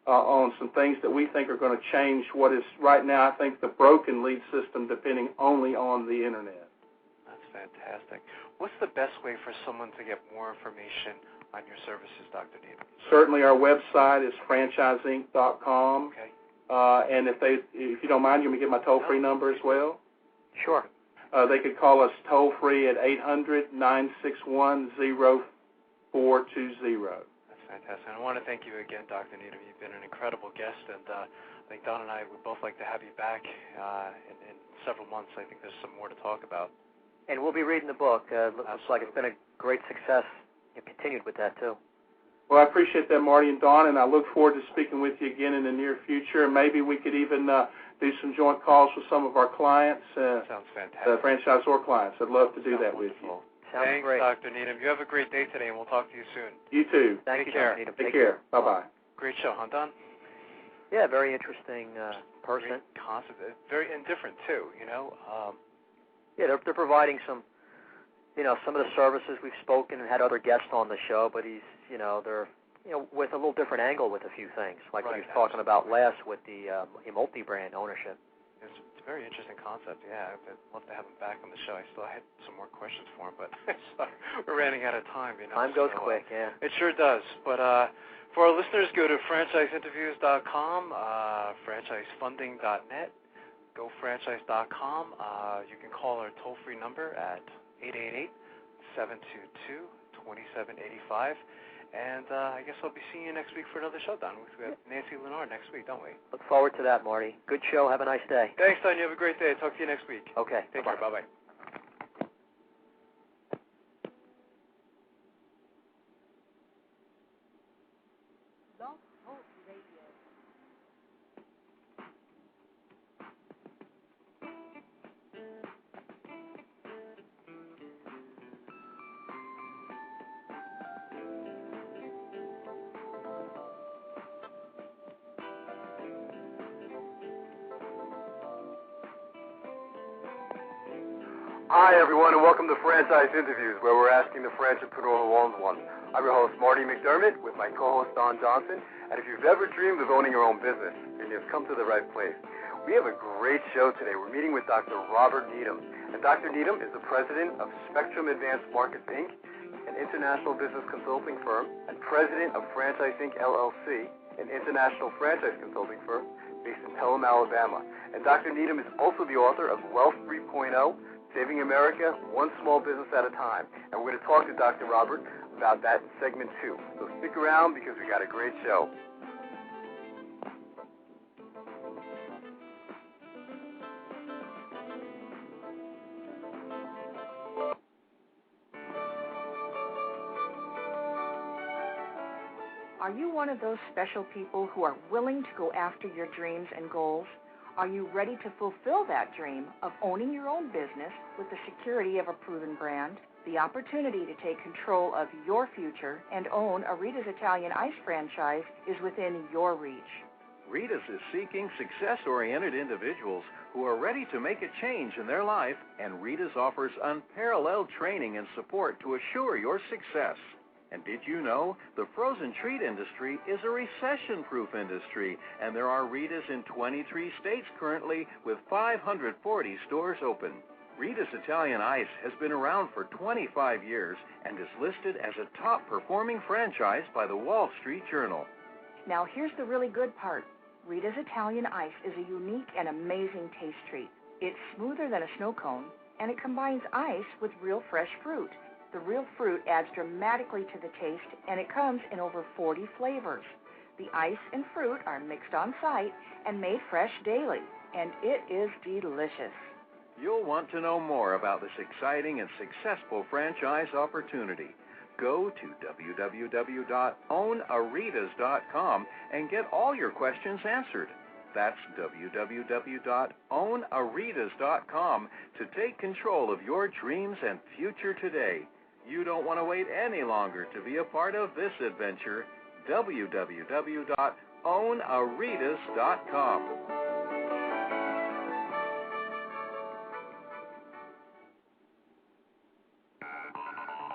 on some things that we think are going to change what is right now, I think, the broken lead system depending only on the Internet. That's fantastic. What's the best way for someone to get more information on your services, Dr. Needham? Certainly our website is franchiseinc.com. Okay. And if you don't mind, you want me to get my toll-free number as well? Sure. they could call us toll-free at 800-961-0420. That's fantastic. And I want to thank you again, Dr. Needham. You've been an incredible guest, and I think Don and I would both like to have you back in several months. I think there's some more to talk about. And we'll be reading the book. Looks like it's been a great success. You continued with that, too. Well, I appreciate that, Marty and Don, and I look forward to speaking with you again in the near future. Maybe we could even do some joint calls with some of our clients. Sounds fantastic. Franchisor clients. I'd love to do that with you. Sounds Thanks, great. Dr. Needham. You have a great day today, and we'll talk to you soon. You too. Thank you, care. Dr. Needham. Take care. Bye-bye. Great show, huh, Don? Yeah, very interesting person. Great concept. Very indifferent, too, you know. Yeah, they're providing some of the services. We've spoken and had other guests on the show, but they're with a little different angle with a few things, like right, we were talking about last with the multi-brand ownership. It's a very interesting concept. Yeah, I'd love to have him back on the show. I still had some more questions for him, but we're running out of time. Time goes quick, yeah. It sure does. But for our listeners, go to franchiseinterviews.com, franchisefunding.net, gofranchise.com. You can call our toll-free number at 888-722-2785. And I guess I'll be seeing you next week for another show, Don. We have Nancy Lennar next week, don't we? Look forward to that, Marty. Good show. Have a nice day. Thanks, Don. You have a great day. Talk to you next week. Okay. Take care. Bye-bye. Hi, everyone, and welcome to Franchise Interviews, where we're asking the entrepreneur who owns one. I'm your host, Marty McDermott, with my co-host, Don Johnson. And if you've ever dreamed of owning your own business, then you've come to the right place. We have a great show today. We're meeting with Dr. Robert Needham. And Dr. Needham is the president of Spectrum Advanced Markets, Inc., an international business consulting firm, and president of Franchise Inc., LLC, an international franchise consulting firm based in Pelham, Alabama. And Dr. Needham is also the author of Wealth 3.0, Saving America, One Small Business at a Time. And we're going to talk to Dr. Robert about that in segment 2. So stick around because we got a great show. Are you one of those special people who are willing to go after your dreams and goals? Are you ready to fulfill that dream of owning your own business with the security of a proven brand? The opportunity to take control of your future and own a Rita's Italian Ice franchise is within your reach. Rita's is seeking success-oriented individuals who are ready to make a change in their life, and Rita's offers unparalleled training and support to assure your success. And did you know the frozen treat industry is a recession-proof industry, and there are Rita's in 23 states currently with 540 stores open. Rita's Italian Ice has been around for 25 years and is listed as a top-performing franchise by the Wall Street Journal. Now here's the really good part. Rita's Italian Ice is a unique and amazing taste treat. It's smoother than a snow cone, and it combines ice with real fresh fruit. The real fruit adds dramatically to the taste, and it comes in over 40 flavors. The ice and fruit are mixed on site and made fresh daily, and it is delicious. You'll want to know more about this exciting and successful franchise opportunity. Go to www.ownaritas.com and get all your questions answered. That's www.ownaritas.com to take control of your dreams and future today. You don't want to wait any longer to be a part of this adventure. www.ownaritas.com.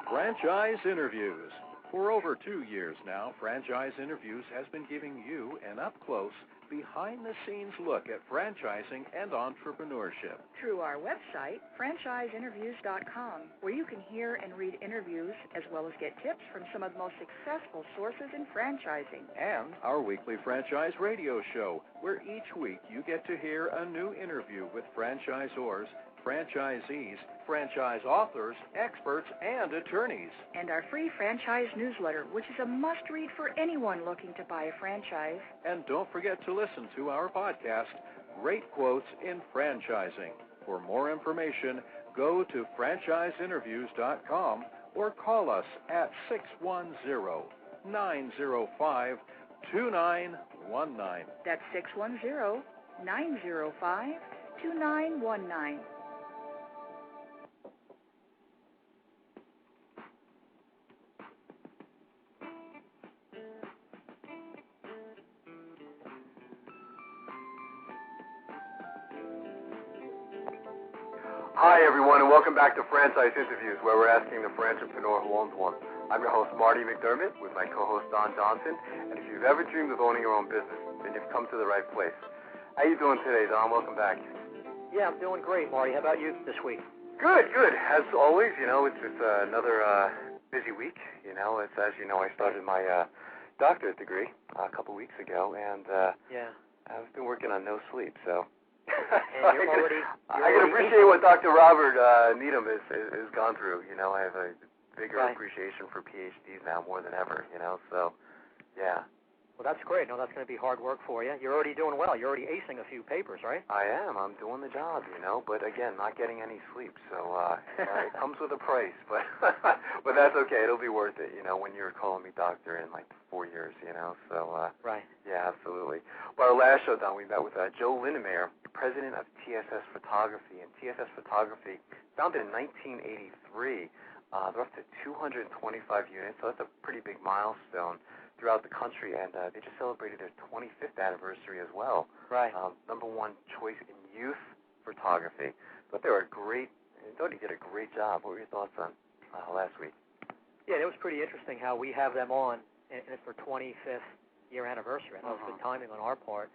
Franchise Interviews. For over 2 years now, Franchise Interviews has been giving you an up-close, behind-the-scenes look at franchising and entrepreneurship. Through our website, franchiseinterviews.com, where you can hear and read interviews as well as get tips from some of the most successful sources in franchising. And our weekly franchise radio show, where each week you get to hear a new interview with franchisors franchisees, franchise authors, experts, and attorneys. And our free franchise newsletter, which is a must-read for anyone looking to buy a franchise. And don't forget to listen to our podcast, Great Quotes in Franchising. For more information, go to franchiseinterviews.com or call us at 610-905-2919. That's 610-905-2919. Hi, everyone, and welcome back to Franchise Interviews, where we're asking the entrepreneur who owns one. I'm your host, Marty McDermott, with my co-host, Don Johnson. And if you've ever dreamed of owning your own business, then you've come to the right place. How you doing today, Don? Welcome back. Yeah, I'm doing great, Marty. How about you this week? Good, good. As always, it's another busy week. It's, as you know, I started my doctorate degree a couple weeks ago, and I've been working on no sleep, so... And I can appreciate what Dr. Robert Needham has gone through. I have a bigger appreciation for PhDs now more than ever, so, yeah. Well, that's great. No, that's going to be hard work for you. You're already doing well. You're already acing a few papers, right? I am. I'm doing the job, but again, not getting any sleep, so it comes with a price, but but that's okay. It'll be worth it, when you're calling me doctor in like 4 years, so right. Yeah, absolutely. Well, our last show, Don, we met with Joe Lindemeyer, president of TSS Photography, and TSS Photography, founded in 1983. They're up to 225 units, so that's a pretty big milestone throughout the country, and they just celebrated their 25th anniversary as well. Right. Number one choice in youth photography. But they did a great job. What were your thoughts on last week? Yeah, it was pretty interesting how we have them on, and it's their 25th year anniversary. I know it's good timing on our part.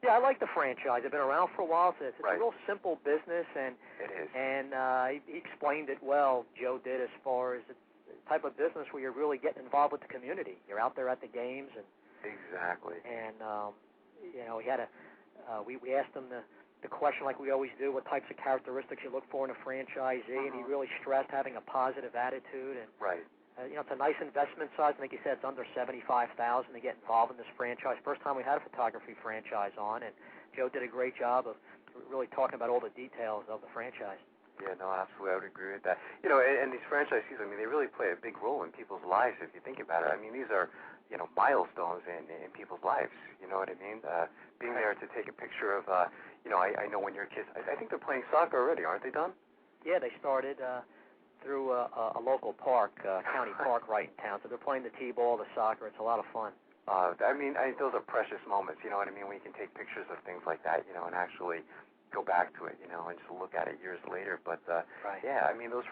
Yeah, I like the franchise. They've been around for a while, so it's a real simple business, and it is. And he explained it well, Joe did, as far as it's type of business where you're really getting involved with the community. You're out there at the games, and exactly. And he had we asked him the question like we always do: what types of characteristics you look for in a franchisee? And he really stressed having a positive attitude. And it's a nice investment size. I think he said it's under $75,000 to get involved in this franchise. First time we had a photography franchise on, and Joe did a great job of really talking about all the details of the franchise. Yeah, no, absolutely. I would agree with that. And these franchisees, they really play a big role in people's lives if you think about it. These are, milestones in people's lives. You know what I mean? Being there to take a picture of, I know when your kids, I think they're playing soccer already, aren't they, Don? Yeah, they started through a local park, county park right in town. So they're playing the t-ball, the soccer. It's a lot of fun. Those are precious moments, you know what I mean, when you can take pictures of things like that, and actually go back to it, and just look at it years later. But, those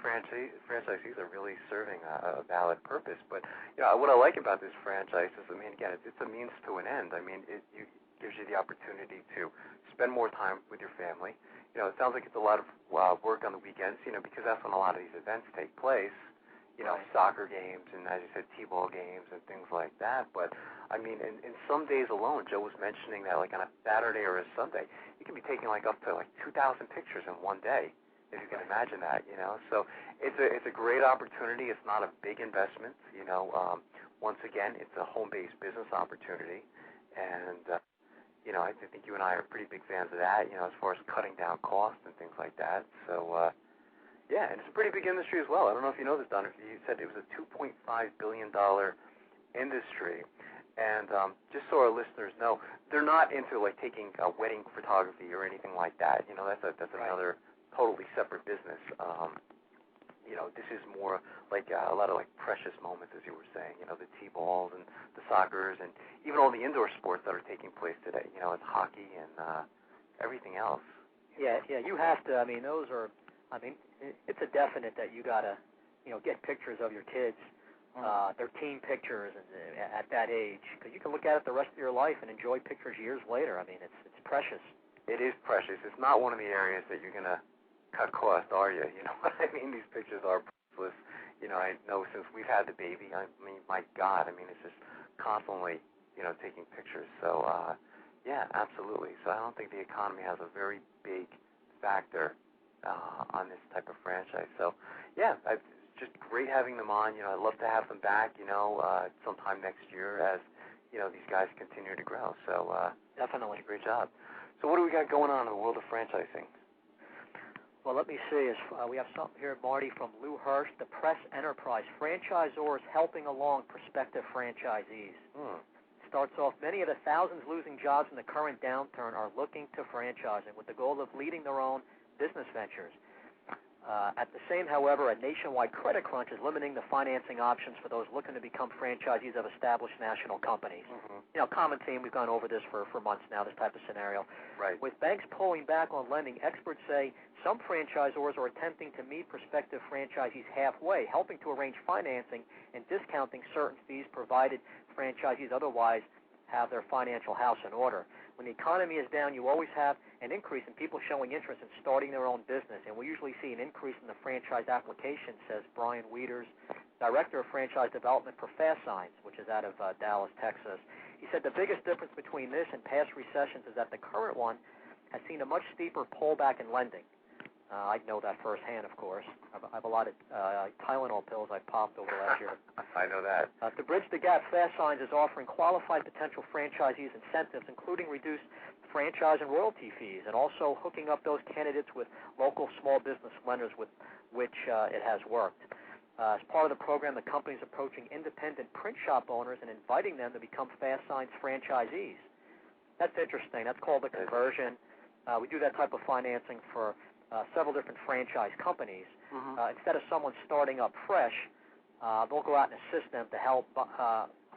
franchisees are really serving a valid purpose. But, what I like about this franchise is, again, it's a means to an end. It gives you the opportunity to spend more time with your family. It sounds like it's a lot of work on the weekends, because that's when a lot of these events take place. Soccer games and, as you said, t-ball games and things like that. But, in some days alone, Joe was mentioning that, like on a Saturday or a Sunday, you can be taking up to 2,000 pictures in one day, if you can imagine that, So it's a great opportunity. It's not a big investment, Once again, it's a home-based business opportunity. And, I think you and I are pretty big fans of that, as far as cutting down costs and things like that. So, and it's a pretty big industry as well. I don't know if you know this, Don. You said it was a $2.5 billion industry. And just so our listeners know, they're not into taking wedding photography or anything like that. That's another totally separate business. This is more like a lot of precious moments, as you were saying. The t-balls and the soccers and even all the indoor sports that are taking place today. It's hockey and everything else. Yeah, you have to. Those are. It's a definite that you gotta, get pictures of your kids. Their team pictures at that age, because you can look at it the rest of your life and enjoy pictures years later. It's precious. It is precious. It's not one of the areas that you're gonna cut cost, are you? You know what I mean? These pictures are priceless. I know since we've had the baby, my God, it's just constantly, taking pictures. So, yeah, absolutely. So I don't think the economy has a very big factor on this type of franchise. So, yeah, it's just great having them on. I'd love to have them back, sometime next year as, these guys continue to grow. So, definitely. Great job. So what do we got going on in the world of franchising? Well, let me see. We have something here, Marty, from Lou Hirsch, the Press Enterprise. Franchisors helping along prospective franchisees. Starts off, many of the thousands losing jobs in the current downturn are looking to franchising with the goal of leading their own business ventures. At the same, however, a nationwide credit crunch is limiting the financing options for those looking to become franchisees of established national companies. Common theme, we've gone over this for months now, this type of scenario. Right. With banks pulling back on lending, experts say some franchisors are attempting to meet prospective franchisees halfway, helping to arrange financing and discounting certain fees provided franchisees otherwise have their financial house in order. When the economy is down, you always have an increase in people showing interest in starting their own business, and we usually see an increase in the franchise application, says Brian Wieters, Director of Franchise Development for Fast Signs, which is out of Dallas, Texas. He said the biggest difference between this and past recessions is that the current one has seen a much steeper pullback in lending. I know that firsthand, of course. I have a lot of Tylenol pills I popped over the last year. I know that. To bridge the gap, Fast Signs is offering qualified potential franchisees incentives, including reduced franchise and royalty fees, and also hooking up those candidates with local small business lenders with which it has worked. As part of the program, the company is approaching independent print shop owners and inviting them to become Fast Signs franchisees. That's interesting. That's called a conversion. We do that type of financing for several different franchise companies. Instead of someone starting up fresh, they'll go out and assist them to help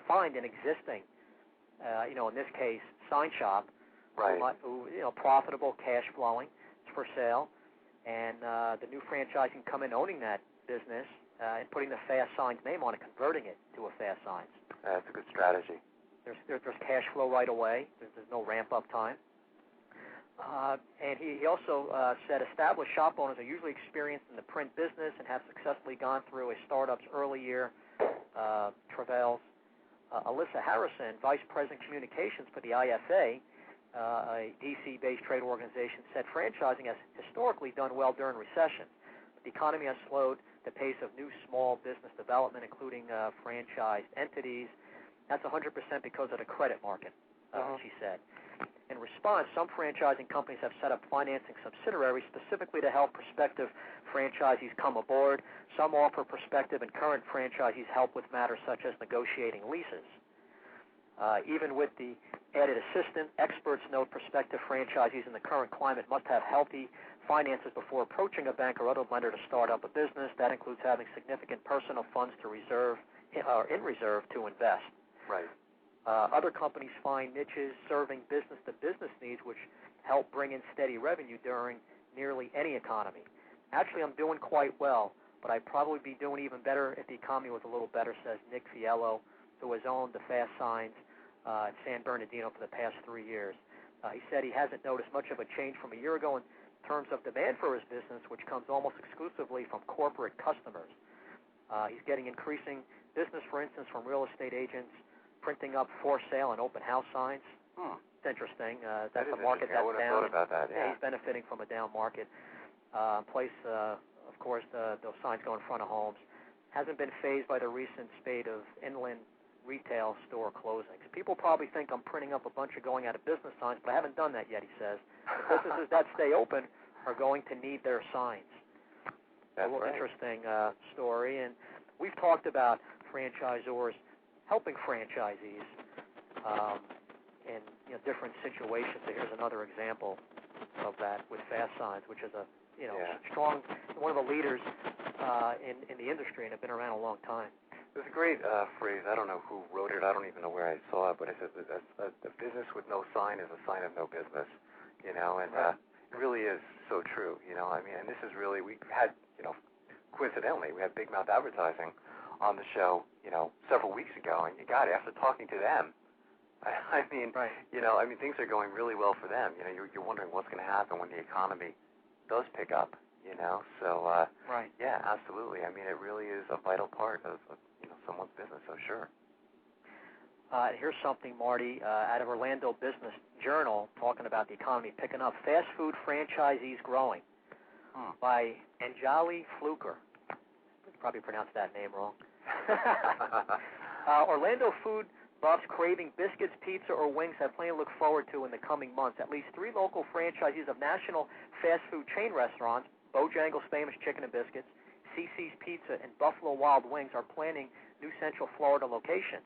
find an existing, in this case, sign shop, right, who profitable, cash flowing, it's for sale, and the new franchisee can come in owning that business and putting the Fast Signs name on it, converting it to a Fast Signs. That's a good strategy. There's cash flow right away. There's no ramp-up time. And he also said established shop owners are usually experienced in the print business and have successfully gone through a startup's early year travails. Alyssa Harrison, Vice President Communications for the IFA, a DC-based trade organization, said franchising has historically done well during recessions. But the economy has slowed the pace of new small business development, including franchise entities. That's 100% because of the credit market, she said. In response, some franchising companies have set up financing subsidiaries specifically to help prospective franchisees come aboard. Some offer prospective and current franchisees help with matters such as negotiating leases. Even with the added assistance, experts note prospective franchisees in the current climate must have healthy finances before approaching a bank or other lender to start up a business. That includes having significant personal funds in reserve to invest. Right. Other companies find niches serving business-to-business needs, which help bring in steady revenue during nearly any economy. Actually, I'm doing quite well, but I'd probably be doing even better if the economy was a little better, says Nick Fiello, who has owned the Fast Signs at San Bernardino for the past 3 years. He said he hasn't noticed much of a change from a year ago in terms of demand for his business, which comes almost exclusively from corporate customers. He's getting increasing business, for instance, from real estate agents, printing up for sale and open house signs. It's interesting. That's a market that's down. I wouldn't have thought about that. Yeah. He's benefiting from a down market. Of course, those signs go in front of homes. Hasn't been fazed by the recent spate of inland retail store closings. People probably think I'm printing up a bunch of going out of business signs, but I haven't done that yet, he says. The businesses that stay open are going to need their signs. That's a real right. Interesting story. And we've talked about franchisors helping franchisees in different situations. So here's another example of that with Fast Signs, which is a strong, one of the leaders in the industry and have been around a long time. There's a great phrase. I don't know who wrote it. I don't even know where I saw it, but it says that a business with no sign is a sign of no business. And it really is so true. And this is really, we had, coincidentally, we had Big Mouth Advertising on the show, several weeks ago, and after talking to them, things are going really well for them. You're wondering what's going to happen when the economy does pick up. So right. Yeah, absolutely. It really is a vital part of someone's business. So sure. Here's something, Marty, out of Orlando Business Journal, talking about the economy picking up. Fast food franchisees growing. by Anjali Fluker. Probably pronounced that name wrong. Orlando food buffs craving biscuits, pizza, or wings have plenty to look forward to in the coming months. At least 3 local franchisees of national fast food chain restaurants, Bojangles' famous chicken and biscuits, CC's Pizza, and Buffalo Wild Wings, are planning new Central Florida locations.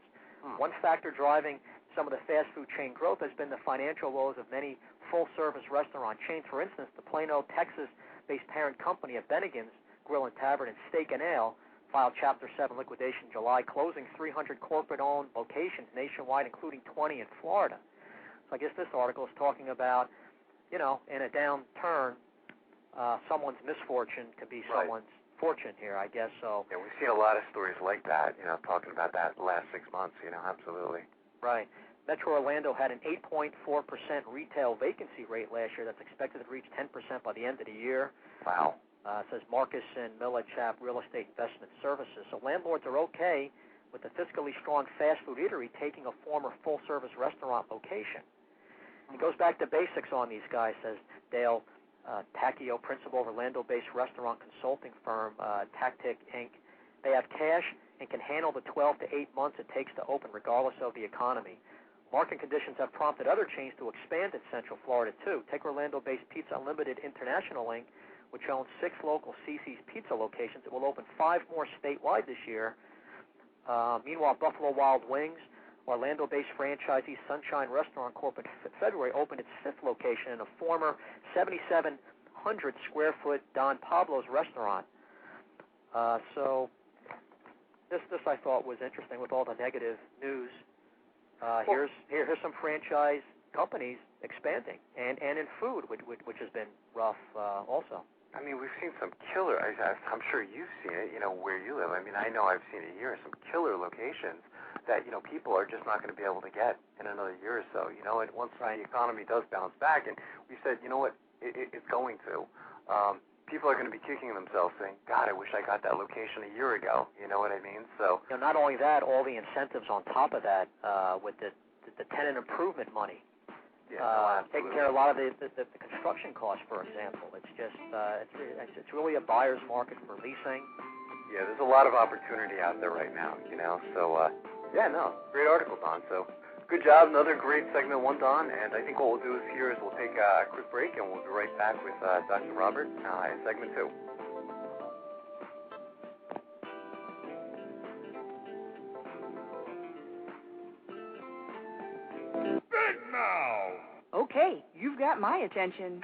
One factor driving some of the fast food chain growth has been the financial woes of many full-service restaurant chains. For instance, the Plano, Texas-based parent company of Bennigan's Grill and Tavern and Steak and Ale filed Chapter 7 liquidation in July, closing 300 corporate-owned locations nationwide, including 20 in Florida. So I guess this article is talking about, in a downturn, someone's misfortune could be someone's fortune here, I guess. So yeah, we've seen a lot of stories like that, talking about that the last 6 months, absolutely. Right. Metro Orlando had an 8.4% retail vacancy rate last year that's expected to reach 10% by the end of the year. Wow. It says Marcus and Millichap Real Estate Investment Services. So landlords are okay with the fiscally strong fast food eatery taking a former full-service restaurant location. It goes back to basics on these guys, says Dale Tacchio, principal of Orlando-based restaurant consulting firm Tactic Inc. They have cash and can handle the 12 to 8 months it takes to open regardless of the economy. Market conditions have prompted other chains to expand in Central Florida, too. Take Orlando-based Pizza Unlimited International Inc., which owns 6 local CC's Pizza locations. It will open 5 more statewide this year. Meanwhile, Buffalo Wild Wings, Orlando-based franchisee Sunshine Restaurant Corp. in February opened its 5th location in a former 7,700-square-foot Don Pablo's restaurant. So this I thought was interesting with all the negative news. Here's some franchise companies expanding, and in food, which has been rough also. I mean, we've seen some killer, I'm sure you've seen it, where you live. I mean, I know I've seen it here, some killer locations that, people are just not going to be able to get in another year or so, and once the economy does bounce back, and we said, it's going to. People are going to be kicking themselves saying, God, I wish I got that location a year ago, you know what I mean? So not only that, all the incentives on top of that with the tenant improvement money. Taking care of a lot of the construction costs, for example. It's just it's really a buyer's market for leasing. Yeah, there's a lot of opportunity out there right now, So great article, Don. So good job, another great segment one, Don. And I think what we'll do is we'll take a quick break and we'll be right back with Dr. Robert in segment 2. Okay, you've got my attention.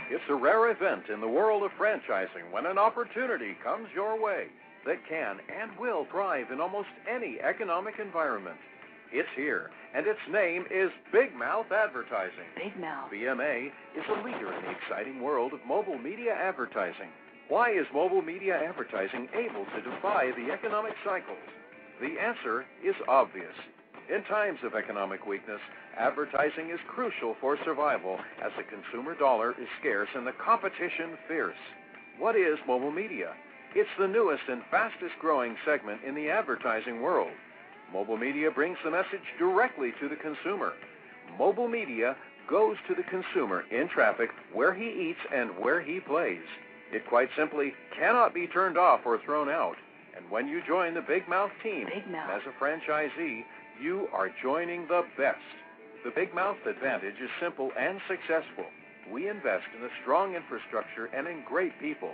It's a rare event in the world of franchising when an opportunity comes your way that can and will thrive in almost any economic environment. It's here, and its name is Big Mouth Advertising. Big Mouth. BMA is a leader in the exciting world of mobile media advertising. Why is mobile media advertising able to defy the economic cycles? The answer is obvious. In times of economic weakness, advertising is crucial for survival as the consumer dollar is scarce and the competition fierce. What is mobile media? It's the newest and fastest growing segment in the advertising world. Mobile media brings the message directly to the consumer. Mobile media goes to the consumer in traffic, where he eats and where he plays. It quite simply cannot be turned off or thrown out. And when you join the Big Mouth team as a franchisee, you are joining the best. The Big Mouth advantage is simple and successful. We invest in a strong infrastructure and in great people.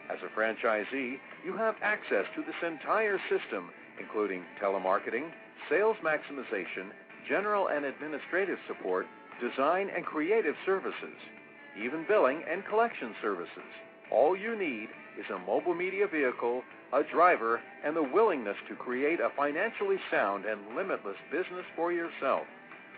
As a franchisee, you have access to this entire system, including telemarketing, sales maximization, general and administrative support, design and creative services, even billing and collection services. All you need is a mobile media vehicle, a driver, and the willingness to create a financially sound and limitless business for yourself.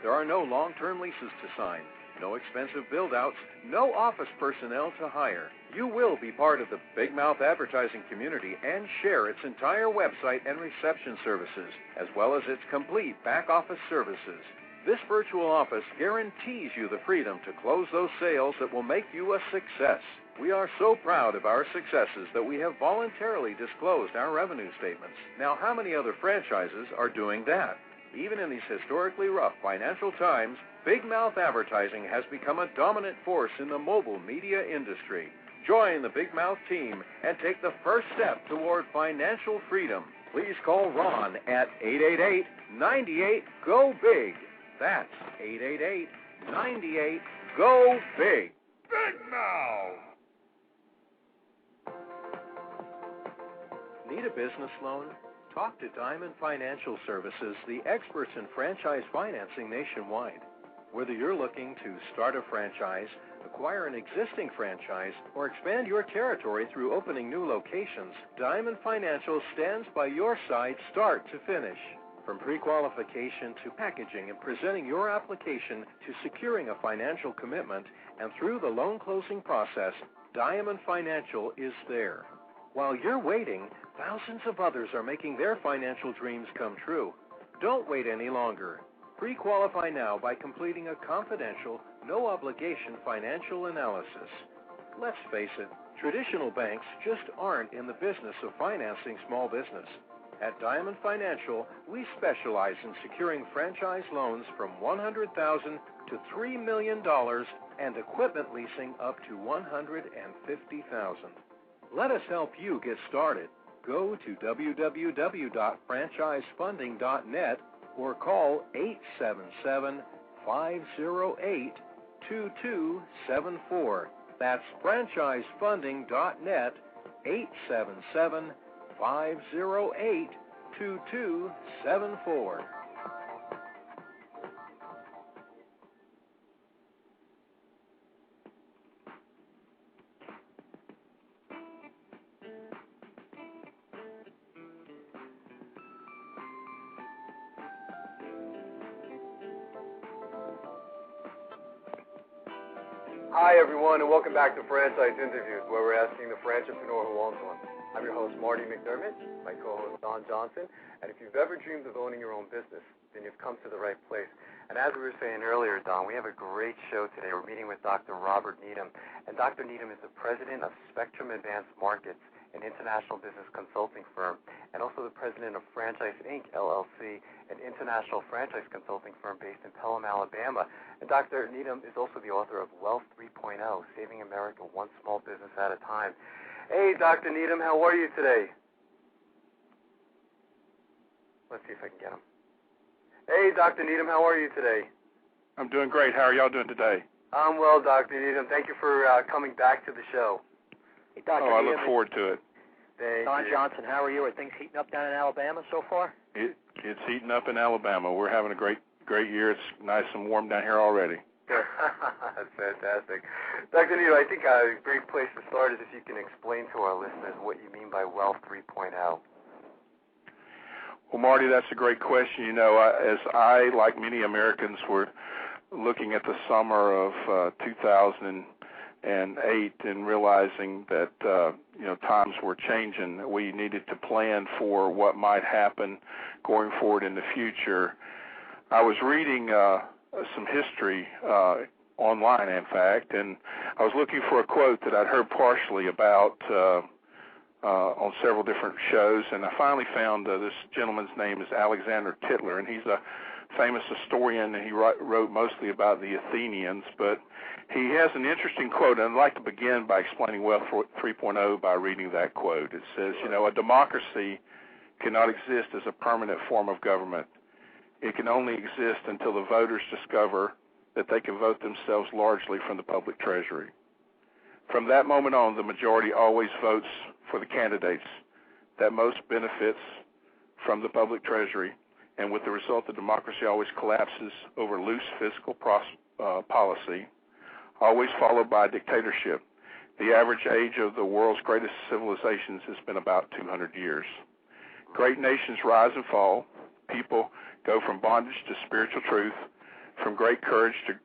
There are no long-term leases to sign, no expensive build-outs, no office personnel to hire. You will be part of the Big Mouth advertising community and share its entire website and reception services, as well as its complete back-office services. This virtual office guarantees you the freedom to close those sales that will make you a success. We are so proud of our successes that we have voluntarily disclosed our revenue statements. Now, how many other franchises are doing that? Even in these historically rough financial times, big mouth advertising has become a dominant force in the mobile media industry. Join the Big Mouth team and take the first step toward financial freedom. Please call Ron at 888-98-GO-BIG. That's 888-98-GO-BIG. Big Mouth! Need a business loan? Talk to Diamond Financial Services, the experts in franchise financing nationwide. Whether you're looking to start a franchise, acquire an existing franchise, or expand your territory through opening new locations, Diamond Financial stands by your side start to finish. From pre-qualification to packaging and presenting your application to securing a financial commitment and through the loan closing process, Diamond Financial is there. While you're waiting, thousands of others are making their financial dreams come true. Don't wait any longer. Pre-qualify now by completing a confidential, no-obligation financial analysis. Let's face it, traditional banks just aren't in the business of financing small business. At Diamond Financial, we specialize in securing franchise loans from $100,000 to $3 million and equipment leasing up to $150,000. Let us help you get started. Go to www.franchisefunding.net or call 877-508-2274. That's franchisefunding.net, 877-508-2274. Hi, everyone, and welcome back to Franchise Interviews, where we're asking the franchipreneur who owns one. I'm your host, Marty McDermott, my co-host, Don Johnson, and if you've ever dreamed of owning your own business, then you've come to the right place. And as we were saying earlier, Don, we have a great show today. We're meeting with Dr. Robert Needham, and Dr. Needham is the president of Spectrum Advanced Markets, an international business consulting firm, and also the president of Franchise Inc., LLC, an international franchise consulting firm based in Pelham, Alabama. And Dr. Needham is also the author of Wealth 3.0, Saving America One Small Business at a Time. Hey, Dr. Needham, how are you today? Let's see if I can get him. Hey, Dr. Needham, how are you today? I'm doing great. How are y'all doing today? I'm well, Dr. Needham. Thank you for coming back to the show. Hey, Dr. I Needham, look forward to it. Thank Don you. Johnson, how are you? Are things heating up down in Alabama so far? It's heating up in Alabama. We're having a great year. It's nice and warm down here already. That's fantastic. Dr. Needham, I think a great place to start is if you can explain to our listeners what you mean by Wealth 3.0. Well, Marty, that's a great question. You know, as I, like many Americans, were looking at the summer of 2008 and realizing that, times were changing, we needed to plan for what might happen going forward in the future. I was reading some history online, in fact, and I was looking for a quote that I'd heard partially about on several different shows, and I finally found this gentleman's name is Alexander Tytler, and he's a famous historian, and he wrote mostly about the Athenians, but he has an interesting quote, and I'd like to begin by explaining Wealth 3.0 by reading that quote. It says, a democracy cannot exist as a permanent form of government. It can only exist until the voters discover that they can vote themselves largely from the public treasury. From that moment on, the majority always votes for the candidates that most benefits from the public treasury, and with the result, the democracy always collapses over loose fiscal policy, always followed by dictatorship. The average age of the world's greatest civilizations has been about 200 years. Great nations rise and fall. People go from bondage to spiritual truth, from great courage to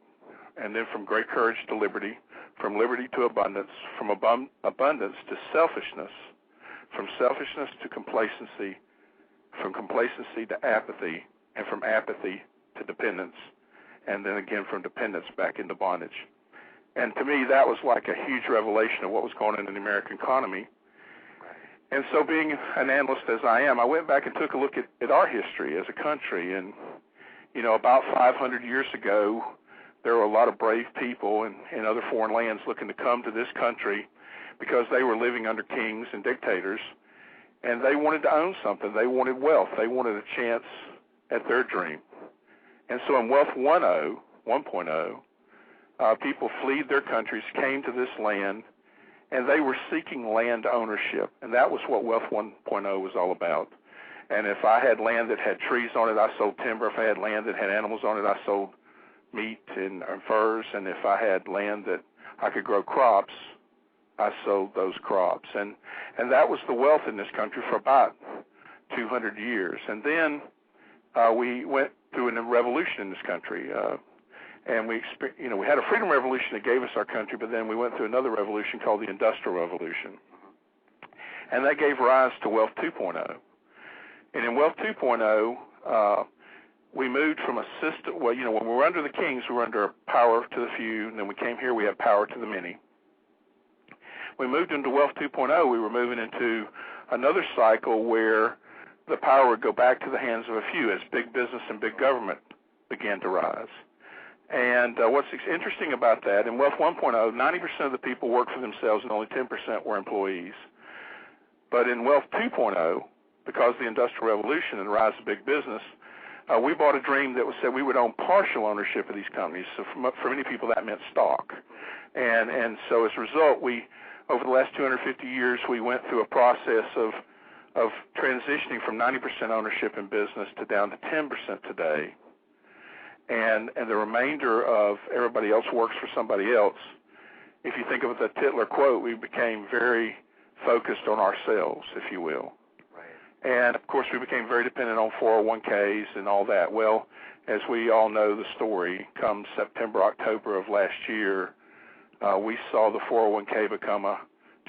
liberty, from liberty to abundance, from abundance to selfishness, from selfishness to complacency, from complacency to apathy, and from apathy to dependence, and then again from dependence back into bondage. And to me, that was like a huge revelation of what was going on in the American economy. And so being an analyst as I am, I went back and took a look at our history as a country. And, you know, about 500 years ago, there were a lot of brave people in other foreign lands looking to come to this country because they were living under kings and dictators, and they wanted to own something. They wanted wealth. They wanted a chance at their dream. And so in Wealth 1.0, people fled their countries, came to this land, and they were seeking land ownership, and that was what Wealth 1.0 was all about. And if I had land that had trees on it, I sold timber. If I had land that had animals on it, I sold meat and furs. And if I had land that I could grow crops, I sold those crops. And that was the wealth in this country for about 200 years. And then we went through a revolution in this country. And we had a freedom revolution that gave us our country, but then we went through another revolution called the Industrial Revolution. And that gave rise to Wealth 2.0. And in Wealth 2.0, we moved from a system, well, you know, when we were under the kings, we were under power to the few, and then we came here, we had power to the many. We moved into Wealth 2.0, we were moving into another cycle where the power would go back to the hands of a few as big business and big government began to rise. And what's interesting about that, in Wealth 1.0, 90% of the people worked for themselves and only 10% were employees. But in Wealth 2.0, because of the Industrial Revolution and the rise of big business, we bought a dream that was said we would own partial ownership of these companies. So for many people, that meant stock. And so as a result, over the last 250 years, we went through a process of transitioning from 90% ownership in business to down to 10% today. And the remainder of everybody else works for somebody else. If you think of the Tytler quote, we became very focused on ourselves, if you will. Right. And, of course, we became very dependent on 401ks and all that. Well, as we all know the story, come September, October of last year, we saw the 401k become a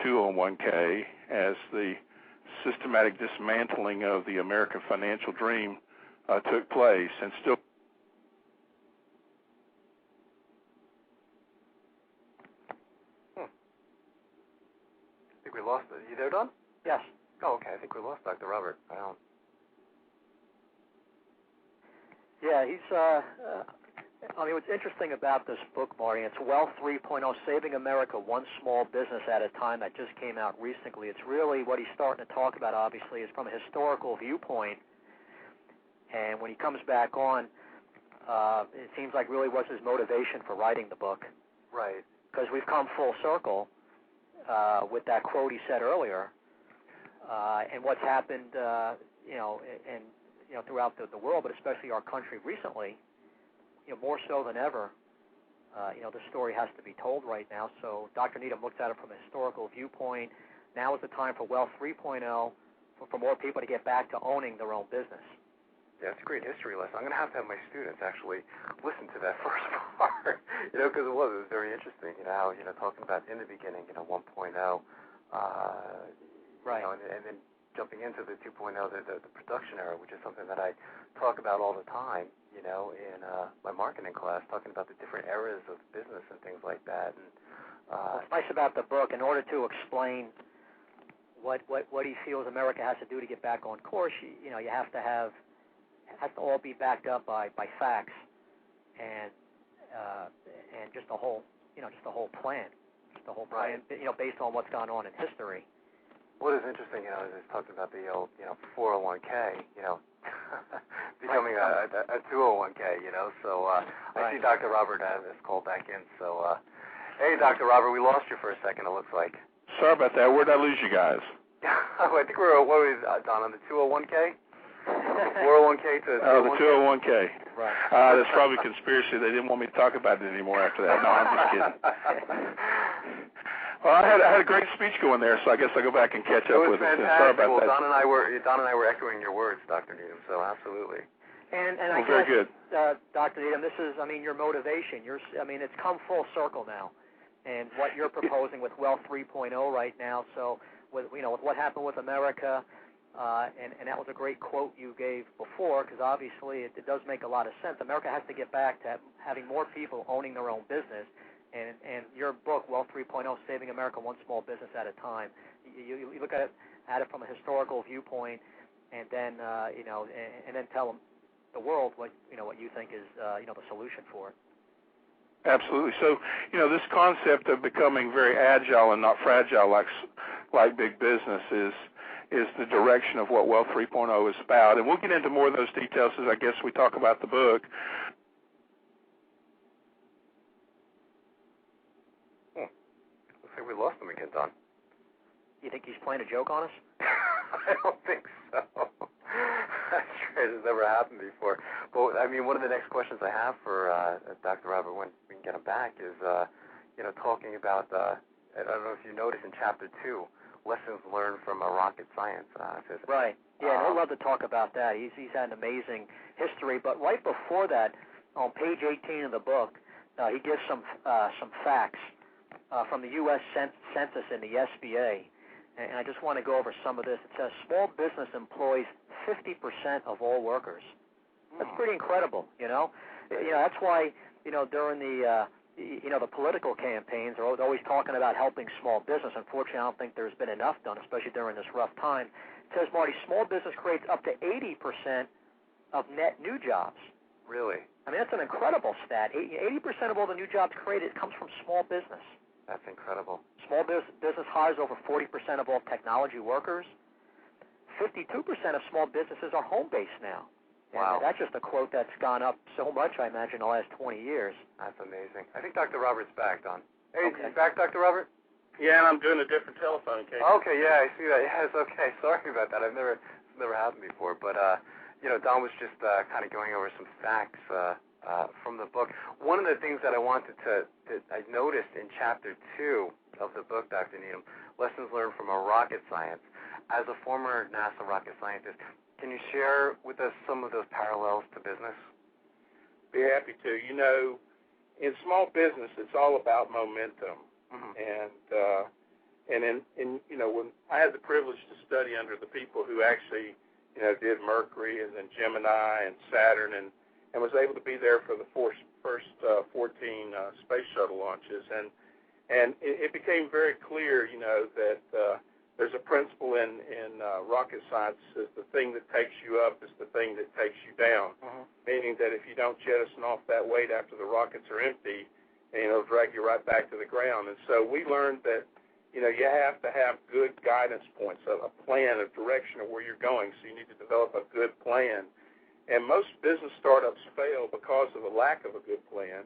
201k as the systematic dismantling of the American financial dream took place, and still. I think we lost it. You there, Don? Yes. Oh, okay. I think we lost Dr. Robert. I don't. Yeah, he's. I mean, what's interesting about this book, Marty, it's Wealth 3.0, Saving America One Small Business at a Time, that just came out recently. It's really what he's starting to talk about, obviously, is from a historical viewpoint. And when he comes back on, it seems like really was his motivation for writing the book. Right. Because we've come full circle with that quote he said earlier, and what's happened, throughout the world, but especially our country recently. More so than ever, the story has to be told right now. So Dr. Needham looked at it from a historical viewpoint. Now is the time for Wealth 3.0 for more people to get back to owning their own business. Yeah, it's a great history lesson. I'm going to have my students actually listen to that first part, because it was very interesting, how, talking about in the beginning, 1.0, right. And then jumping into the 2.0, the production era, which is something that I talk about all the time, in my marketing class, talking about the different eras of business and things like that. And what's nice about the book, in order to explain what he feels America has to do to get back on course, you have to have, it has to all be backed up by facts and just the whole plan, right. Based on what's gone on in history. What is interesting, is talking about the old, 401k, becoming a 201k, so I see Dr. Robert has called back in. So, hey, Dr. Robert, we lost you for a second, it looks like. Sorry about that. Where did I lose you guys? I think we were, what was Don, on the 201k? 401k to 201k? Oh, the 201k. Right. That's probably a conspiracy. They didn't want me to talk about it anymore after that. No, I'm just kidding. Well, I had a great speech going there, so I guess I'll go back and catch up with it. Sorry about that. Don and I were echoing your words, Dr. Needham, so absolutely. And I guess, very good. Dr. Needham, this is, your motivation. It's come full circle now, and what you're proposing with Wealth 3.0 right now. So, with what happened with America, and that was a great quote you gave before, because obviously it does make a lot of sense. America has to get back to having more people owning their own business. And your book, Wealth 3.0, Saving America One Small Business at a Time, you look at it at it from a historical viewpoint, and then and then tell them, the world, what you think is the solution for it. Absolutely. So, this concept of becoming very agile and not fragile, like big business, is the direction of what Wealth 3.0 is about. And we'll get into more of those details as I guess we talk about the book. Looks like we lost him again, Don. You think he's playing a joke on us? I don't think so. That's great. It's never happened before. But, one of the next questions I have for Dr. Robert, when we can get him back, is, talking about, I don't know if you noticed in Chapter 2, lessons learned from a rocket science. Right. Yeah, I'd love to talk about that. He's had an amazing history. But right before that, on page 18 of the book, he gives some facts from the U.S. Census and the SBA. And I just want to go over some of this. It says small business employs 50% of all workers. That's pretty incredible, That's why, during the political campaigns, they're always talking about helping small business. Unfortunately, I don't think there's been enough done, especially during this rough time. It says, Marty, small business creates up to 80% of net new jobs. Really? That's an incredible stat. 80% of all the new jobs created comes from small business. That's incredible. Small business hires over 40% of all technology workers. 52% of small businesses are home-based now. Wow. And that's just a quote that's gone up so much, I imagine, in the last 20 years. That's amazing. I think Dr. Robert's back, Don. Hey, Okay. You back, Dr. Robert? Yeah, and I'm doing a different telephone case. Okay, yeah, I see that. Yes, okay. Sorry about that. It's never happened before. But, Don was just kind of going over some facts from the book. One of the things that I wanted I noticed in Chapter 2 of the book, Dr. Needham, Lessons Learned from a Rocket Science. As a former NASA rocket scientist, can you share with us some of those parallels to business? Be happy to. In small business, it's all about momentum. Mm-hmm. And when I had the privilege to study under the people who actually, did Mercury and then Gemini and Saturn and was able to be there for the first 14 space shuttle launches. And it became very clear, that there's a principle in rocket science is the thing that takes you up is the thing that takes you down, meaning that if you don't jettison off that weight after the rockets are empty, it'll drag you right back to the ground. And so we learned that, you have to have good guidance points, a plan, a direction of where you're going, so you need to develop a good plan. And most business startups fail because of a lack of a good plan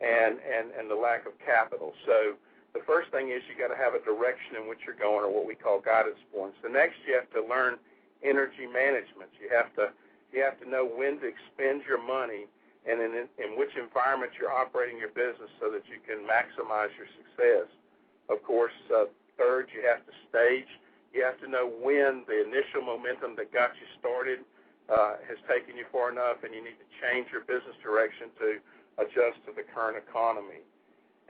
and the lack of capital. So the first thing is you got to have a direction in which you're going, or what we call guidance points. The next, you have to learn energy management. You have to know when to expend your money and in which environment you're operating your business so that you can maximize your success. Of course, third, you have to stage. You have to know when the initial momentum that got you started has taken you far enough, and you need to change your business direction to adjust to the current economy.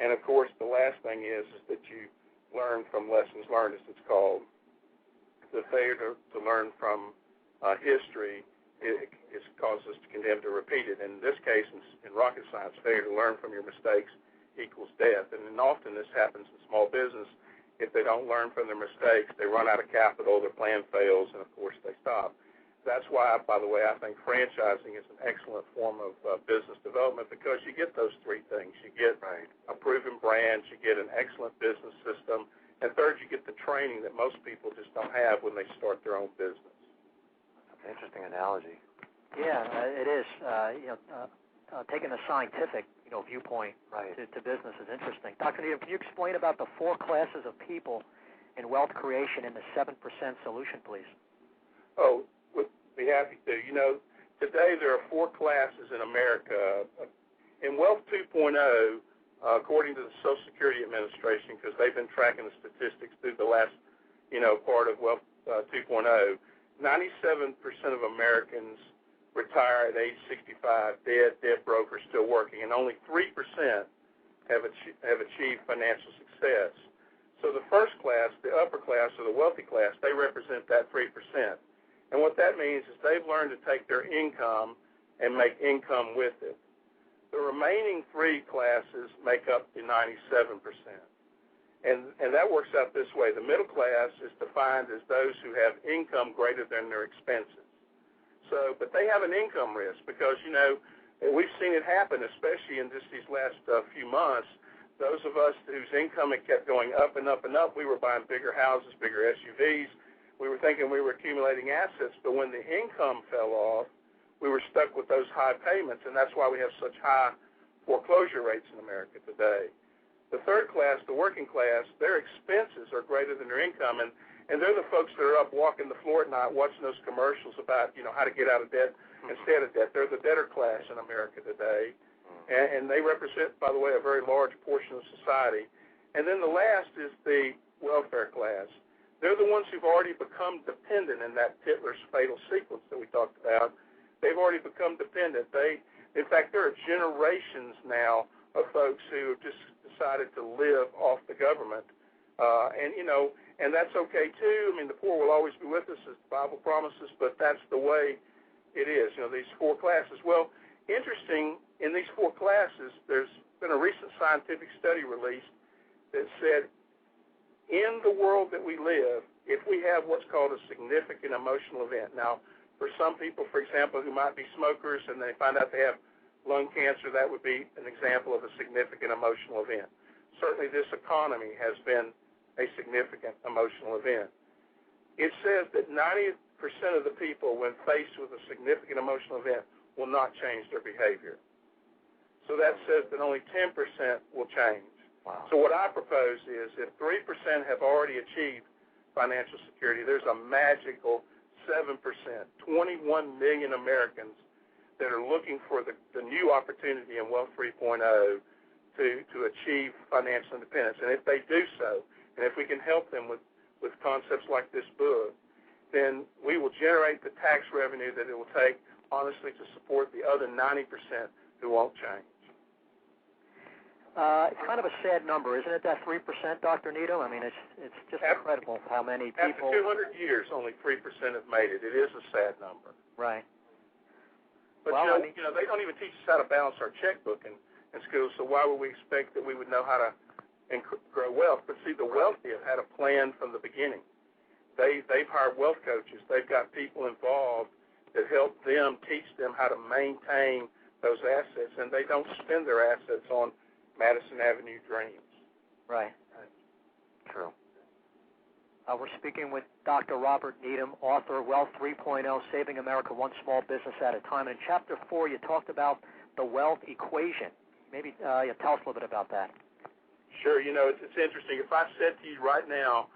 And, of course, the last thing is that you learn from lessons learned, as it's called. The failure to learn from history is causes us to condemn to repeat it. And in this case, in rocket science, failure to learn from your mistakes equals death. And often this happens in small business. If they don't learn from their mistakes, they run out of capital, their plan fails, and, of course, they stop. That's why, by the way, I think franchising is an excellent form of business development, because you get those three things. You get a proven brand, you get an excellent business system, and third, you get the training that most people just don't have when they start their own business. That's an interesting analogy. Yeah, it is. Taking a scientific viewpoint to business is interesting. Dr. Needham, can you explain about the 4 classes of people in wealth creation in the 7% solution, please? Oh, be happy to. Today there are 4 classes in America. In Wealth 2.0, according to the Social Security Administration, because they've been tracking the statistics through the last, part of Wealth 2.0, 97% of Americans retire at age 65, dead broke, or still working, and only 3% have achieved financial success. So the first class, the upper class, or the wealthy class, they represent that 3%. And what that means is they've learned to take their income and make income with it. The remaining 3 classes make up the 97%. And that works out this way. The middle class is defined as those who have income greater than their expenses. So, but they have an income risk because, you know, we've seen it happen, especially in just these last few months. Those of us whose income had kept going up and up and up, we were buying bigger houses, bigger SUVs. We were thinking we were accumulating assets, but when the income fell off, we were stuck with those high payments, and that's why we have such high foreclosure rates in America today. The third class, the working class, their expenses are greater than their income, and they're the folks that are up walking the floor at night watching those commercials about, you know, how to get out of debt and stay out of debt. They're the debtor class in America today, and they represent, by the way, a very large portion of society. And then the last is the welfare class. They're the ones who've already become dependent in that Hitler's fatal sequence that we talked about. They've already become dependent. In fact, there are generations now of folks who have just decided to live off the government. And that's okay, too. I mean, the poor will always be with us, as the Bible promises, but that's the way it is, you know, these four classes. Well, interesting, in these four classes, there's been a recent scientific study released that said in the world that we live, if we have what's called a significant emotional event. Now, for some people, for example, who might be smokers and they find out they have lung cancer, that would be an example of a significant emotional event. Certainly this economy has been a significant emotional event. It says that 90% of the people, when faced with a significant emotional event, will not change their behavior. So that says that only 10% will change. Wow. So what I propose is if 3% have already achieved financial security, there's a magical 7%, 21 million Americans that are looking for the new opportunity in Wealth 3.0 to achieve financial independence. And if they do so, and if we can help them with concepts like this book, then we will generate the tax revenue that it will take, honestly, to support the other 90% who won't change. It's kind of a sad number, isn't it, that 3%, Dr. Needham? I mean, it's just incredible how many people... After 200 years, only 3% have made it. It is a sad number. Right. But, well, you know, they don't even teach us how to balance our checkbook in school, so why would we expect that we would know how to grow wealth? But see, the wealthy have had a plan from the beginning. They've hired wealth coaches. They've got people involved that help them, teach them how to maintain those assets, and they don't spend their assets on Madison Avenue dreams. Right. True. We're speaking with Dr. Robert Needham, author of Wealth 3.0, Saving America One Small Business at a Time. And in Chapter 4, you talked about the wealth equation. Maybe you tell us a little bit about that. Sure. You know, it's interesting. If I said to you right now,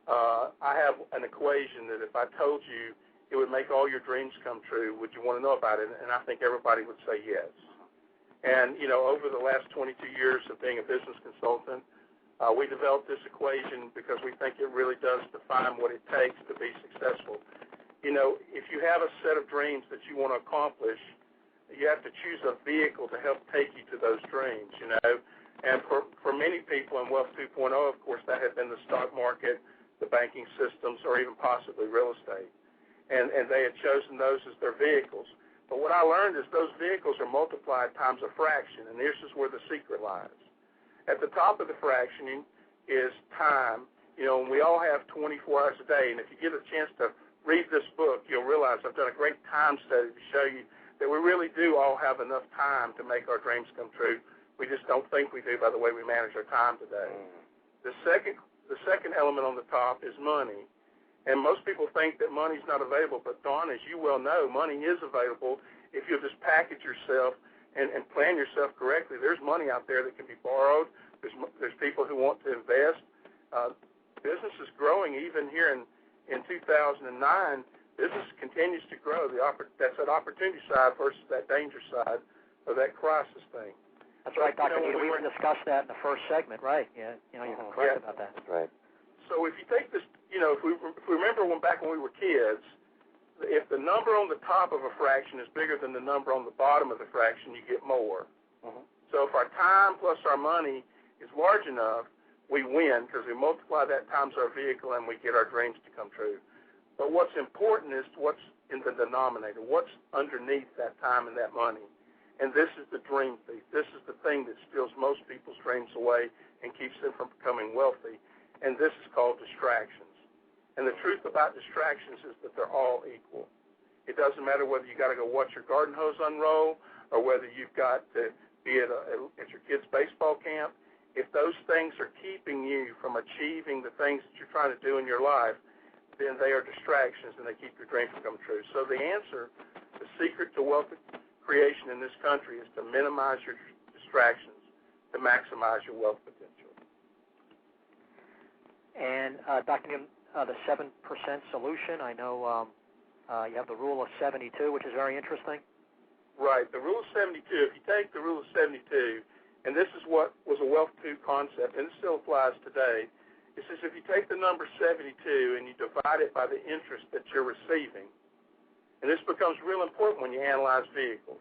I have an equation that if I told you it would make all your dreams come true, would you want to know about it? And I think everybody would say yes. And, you know, over the last 22 years of being a business consultant, we developed this equation because we think it really does define what it takes to be successful. You know, if you have a set of dreams that you want to accomplish, you have to choose a vehicle to help take you to those dreams, you know. And for many people in Wealth 2.0, of course, that had been the stock market, the banking systems, or even possibly real estate. And they had chosen those as their vehicles. But what I learned is those vehicles are multiplied times a fraction, and this is where the secret lies. At the top of the fractioning is time. You know, and we all have 24 hours a day, and if you get a chance to read this book, you'll realize I've done a great time study to show you that we really do all have enough time to make our dreams come true. We just don't think we do by the way we manage our time today. The second element on the top is money. And most people think that money's not available, but Dawn, as you well know, money is available if you'll just package yourself and plan yourself correctly. There's money out there that can be borrowed. There's people who want to invest. Business is growing even here in 2009. Business continues to grow. That's that opportunity side versus that danger side of that crisis thing. That's right, Dr. Needham. We discussed that in the first segment, right? Yeah, you know, you're correct about that. That's right. So if you take this, you know, if we remember back when we were kids, if the number on the top of a fraction is bigger than the number on the bottom of the fraction, you get more. So if our time plus our money is large enough, we win because we multiply that times our vehicle and we get our dreams to come true. But what's important is what's in the denominator, what's underneath that time and that money. And this is the dream thief. This is the thing that steals most people's dreams away and keeps them from becoming wealthy. And this is called distractions. And the truth about distractions is that they're all equal. It doesn't matter whether you got to go watch your garden hose unroll or whether you've got to be at your kid's baseball camp. If those things are keeping you from achieving the things that you're trying to do in your life, then they are distractions and they keep your dream from coming true. So the answer, the secret to wealth creation in this country is to minimize your distractions to maximize your wealth potential. And Dr. Needham, the 7% solution, I know you have the rule of 72, which is very interesting. Right. The rule of 72, if you take the rule of 72, and this is what was a Wealth 2 concept, and it still applies today, it says if you take the number 72 and you divide it by the interest that you're receiving, and this becomes real important when you analyze vehicles.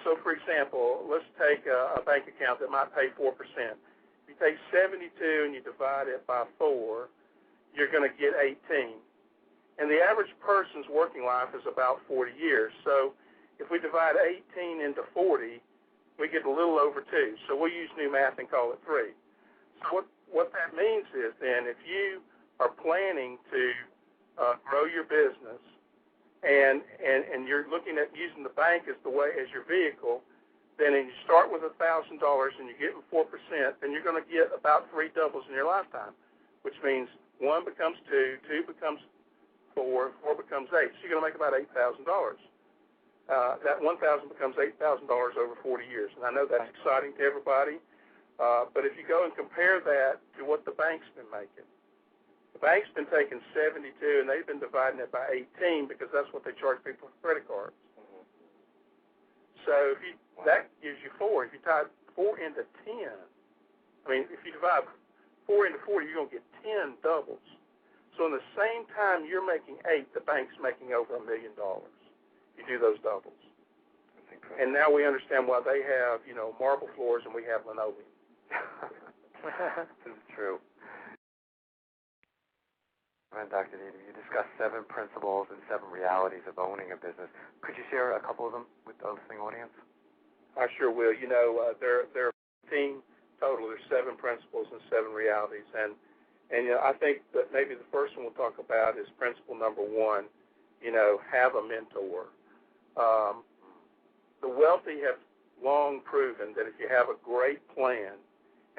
So, for example, let's take a bank account that might pay 4%. If you take 72 and you divide it by 4, you're going to get 18. And the average person's working life is about 40 years. So if we divide 18 into 40, we get a little over 2. So we'll use new math and call it 3. So what that means is then if you are planning to grow your business and you're looking at using the bank as your vehicle, then and you start with $1,000 and you get 4%, then you're going to get about 3 doubles in your lifetime, which means 1 becomes 2, 2 becomes 4, 4 becomes 8. So you're going to make about $8,000. That $1,000 becomes $8,000 over 40 years. And I know that's exciting to everybody, but if you go and compare that to what the bank's been making, the bank's been taking 72 and they've been dividing it by 18 because that's what they charge people for credit cards. Mm-hmm. So that gives you 4. If you tie 4 into 10, if you divide 4 into 40, you're going to get 10 doubles. So in the same time you're making 8, the bank's making over $1 million. You do those doubles. And now we understand why they have, marble floors and we have linoleum. This is true. And Dr. Needham, you discussed 7 principles and 7 realities of owning a business. Could you share a couple of them with the listening audience? I sure will. There are 15 total. There's 7 principles and 7 realities. And I think that maybe the first one we'll talk about is principle number 1, have a mentor. The wealthy have long proven that if you have a great plan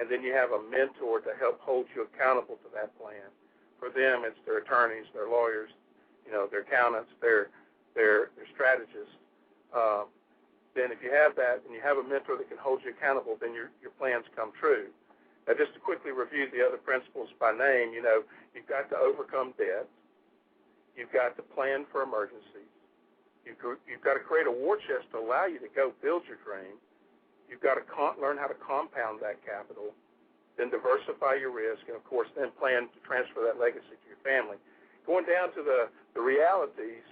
and then you have a mentor to help hold you accountable to that plan, for them it's their attorneys, their lawyers, their accountants, their strategists. Then if you have that and you have a mentor that can hold you accountable, then your plans come true. Now, just to quickly review the other principles by name, you've got to overcome debt. You've got to plan for emergencies. You've got to create a war chest to allow you to go build your dream. You've got to learn how to compound that capital, then diversify your risk, and, of course, then plan to transfer that legacy to your family. Going down to the realities,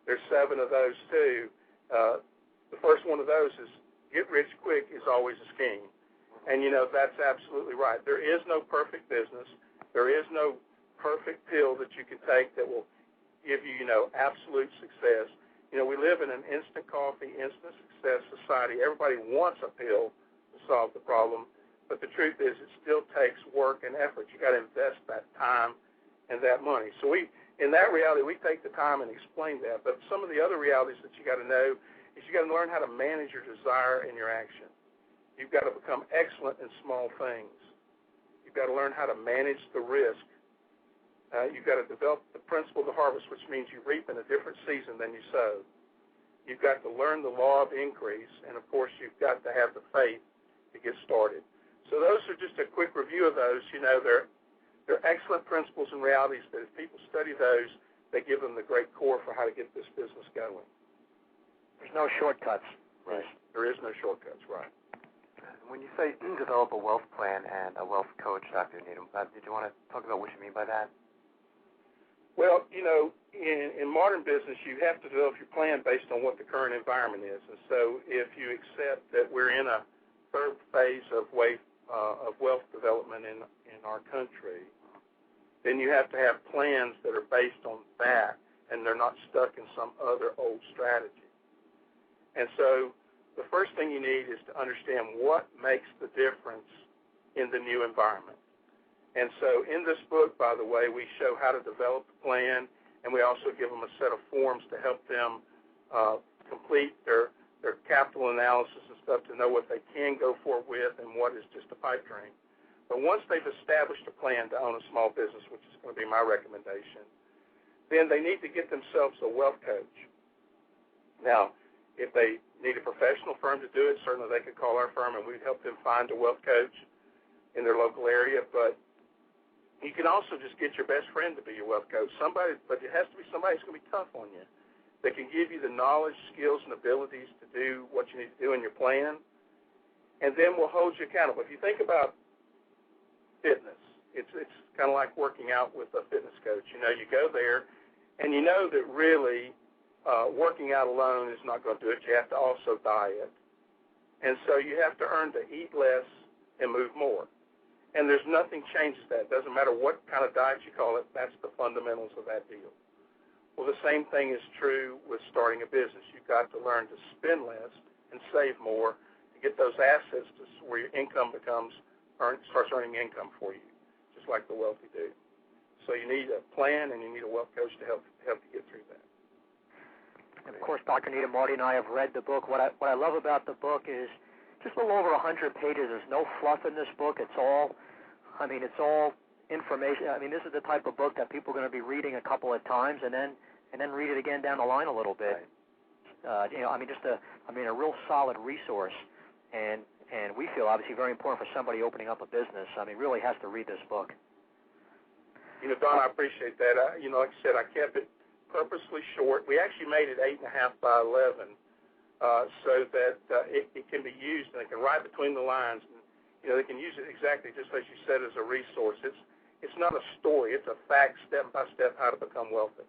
there's 7 of those, too. The first one of those is get rich quick is always a scheme. And, that's absolutely right. There is no perfect business. There is no perfect pill that you can take that will give you, absolute success. We live in an instant coffee, instant success society. Everybody wants a pill to solve the problem, but the truth is it still takes work and effort. You got to invest that time and that money. So in that reality, we take the time and explain that. But some of the other realities that you got to know is you got to learn how to manage your desire and your action. You've got to become excellent in small things. You've got to learn how to manage the risk. You've got to develop the principle of the harvest, which means you reap in a different season than you sow. You've got to learn the law of increase, and, of course, you've got to have the faith to get started. So those are just a quick review of those. They're excellent principles and realities, but if people study those, they give them the great core for how to get this business going. There's no shortcuts. Right. There is no shortcuts, right. When you say develop a wealth plan and a wealth coach, Dr. Needham, did you want to talk about what you mean by that? Well, in modern business, you have to develop your plan based on what the current environment is. And so if you accept that we're in a third phase of wealth development in our country, then you have to have plans that are based on that, and they're not stuck in some other old strategy. And so the first thing you need is to understand what makes the difference in the new environment. And so in this book, by the way, we show how to develop a plan, and we also give them a set of forms to help them complete their capital analysis and stuff to know what they can go forward with and what is just a pipe dream. But once they've established a plan to own a small business, which is going to be my recommendation, then they need to get themselves a wealth coach. Now, if they need a professional firm to do it, certainly they could call our firm and we'd help them find a wealth coach in their local area. But you can also just get your best friend to be your wealth coach. But it has to be somebody who's going to be tough on you, that can give you the knowledge, skills, and abilities to do what you need to do in your plan, and then we'll hold you accountable. If you think about fitness, it's kind of like working out with a fitness coach. You know, you go there, and you know that really working out alone is not going to do it. You have to also diet. And so you have to earn to eat less and move more. And there's nothing changes that. It doesn't matter what kind of diet you call it. That's the fundamentals of that deal. Well, the same thing is true with starting a business. You've got to learn to spend less and save more to get those assets to where your income starts earning income for you, just like the wealthy do. So you need a plan and you need a wealth coach to help you get through that. And of course, Dr. Needham, Marty and I have read the book. What I love about the book is just a little over 100 pages. There's no fluff in this book. It's all information. I mean, this is the type of book that people are going to be reading a couple of times and then read it again down the line a little bit. Right. A real solid resource, and we feel obviously very important for somebody opening up a business. I mean, really has to read this book. You know, Don, I appreciate that. Like I said, I kept it purposely short. We actually made it 8.5 by 11, so that it can be used and they can write between the lines. And, they can use it exactly just as you said as a resource. It's not a story. It's a fact, step by step, how to become wealthy.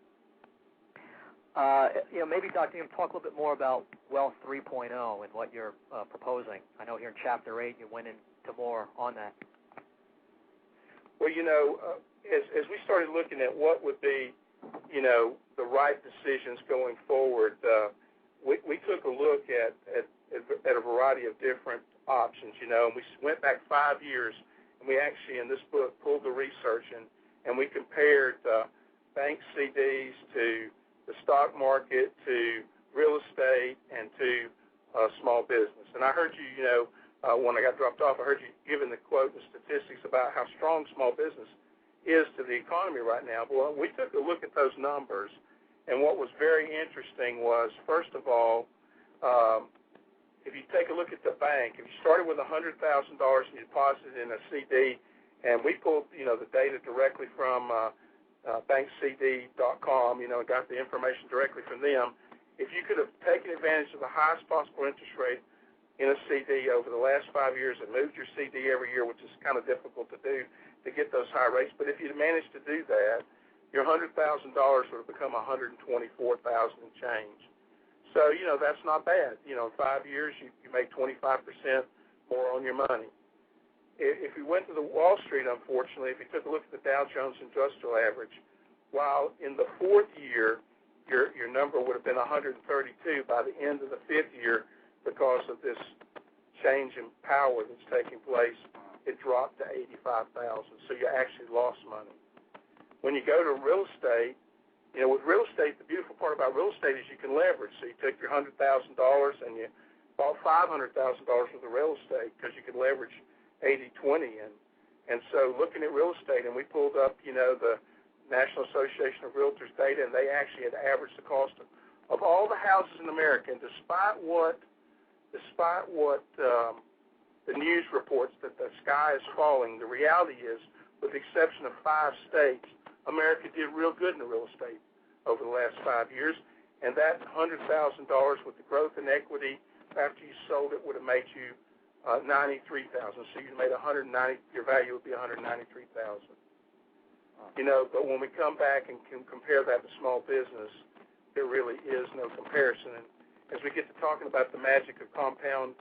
Maybe, Dr. Needham, talk a little bit more about Wealth 3.0 and what you're proposing. I know here in Chapter 8 you went into more on that. Well, as we started looking at what would be, the right decisions going forward, we took a look at a variety of different options, and we went back 5 years, and we actually, in this book, pulled the research and we compared bank CDs to the stock market, to real estate, and to small business. And I heard you, when I got dropped off, I heard you giving the quote and statistics about how strong small business is to the economy right now. Well, we took a look at those numbers, and what was very interesting was, first of all, if you take a look at the bank, if you started with $100,000 and you deposited in a CD, and we pulled, the data directly from bankcd.com, and got the information directly from them, if you could have taken advantage of the highest possible interest rate in a CD over the last 5 years and moved your CD every year, which is kind of difficult to do to get those high rates, but if you'd managed to do that, your $100,000 would have become $124,000 and change. So, that's not bad. In 5 years, you make 25% more on your money. If you went to the Wall Street, unfortunately, if you took a look at the Dow Jones Industrial Average, while in the fourth year, your number would have been 132, by the end of the fifth year, because of this change in power that's taking place, it dropped to 85,000. So you actually lost money. When you go to real estate, with real estate, the beautiful part about real estate is you can leverage. So you took your $100,000 and you bought $500,000 worth of real estate because you could leverage 80-20. And so looking at real estate, and we pulled up, the National Association of Realtors data, and they actually had averaged the cost of all the houses in America. And despite what the news reports that the sky is falling, the reality is, with the exception of 5 states, America did real good in the real estate over the last 5 years, and that $100,000 with the growth in equity after you sold it would have made you $93,000. So you made $190. Your value would be $193,000. But when we come back and can compare that to small business, there really is no comparison. And as we get to talking about the magic of compounding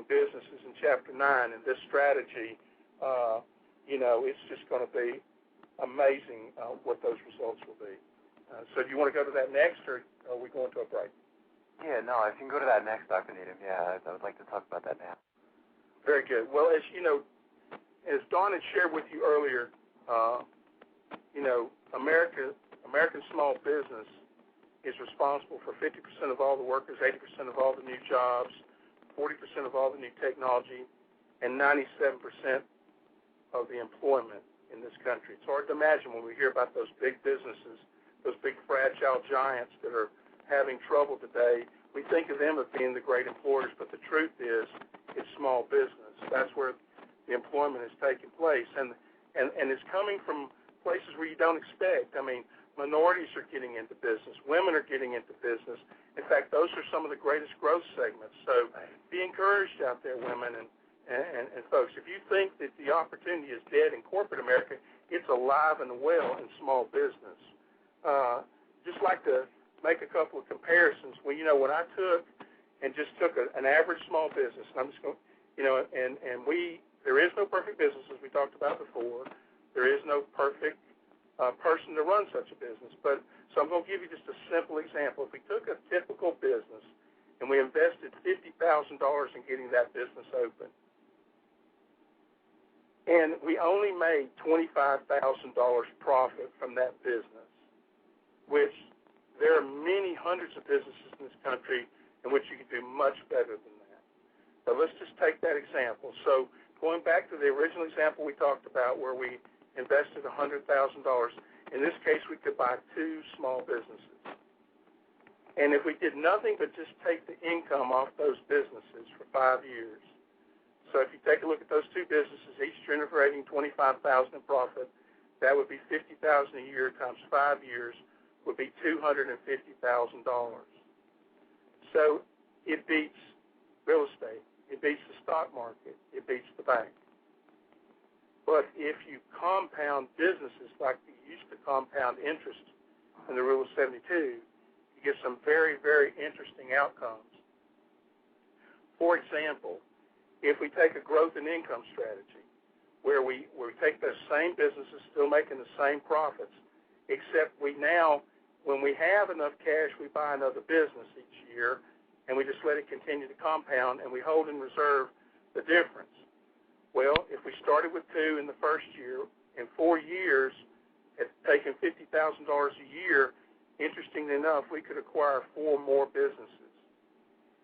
businesses in Chapter 9 and this strategy, it's just going to be amazing what those results will be. So do you want to go to that next, or are we going to a break? Yeah, no, if you can go to that next, Dr. Needham, I would like to talk about that now. Very good. Well, as you know, as Dawn had shared with you earlier, American small business is responsible for 50% of all the workers, 80% of all the new jobs, 40% of all the new technology, and 97% of the employment in this country. It's hard to imagine when we hear about those big businesses, those big fragile giants that are having trouble today. We think of them as being the great employers, but the truth is it's small business. That's where the employment is taking place. And it's coming from places where you don't expect. I mean, minorities are getting into business. Women are getting into business. In fact, those are some of the greatest growth segments. So be encouraged out there, women and folks. If you think that the opportunity is dead in corporate America, it's alive and well in small business. Just like to make a couple of comparisons. Well, when I took an average small business, and I'm just going, there is no perfect business, as we talked about before. There is no perfect person to run such a business. So I'm going to give you just a simple example. If we took a typical business and we invested $50,000 in getting that business open, and we only made $25,000 profit from that business, which there are many hundreds of businesses in this country in which you can do much better than that. But let's just take that example. So going back to the original example we talked about where we invested $100,000, in this case we could buy 2 small businesses. And if we did nothing but just take the income off those businesses for 5 years, so if you take a look at those 2 businesses, each generating $25,000 in profit, that would be $50,000 a year times 5 years would be $250,000. So it beats real estate. It beats the stock market. It beats the bank. But if you compound businesses like you used to compound interest in the Rule of 72, you get some very, very interesting outcomes. For example, if we take a growth and income strategy where we take those same businesses still making the same profits, except we now, when we have enough cash, we buy another business each year, and we just let it continue to compound, and we hold in reserve the difference. Well, if we started with 2 in the first year, in 4 years, at taking $50,000 a year, interestingly enough, we could acquire 4 more businesses.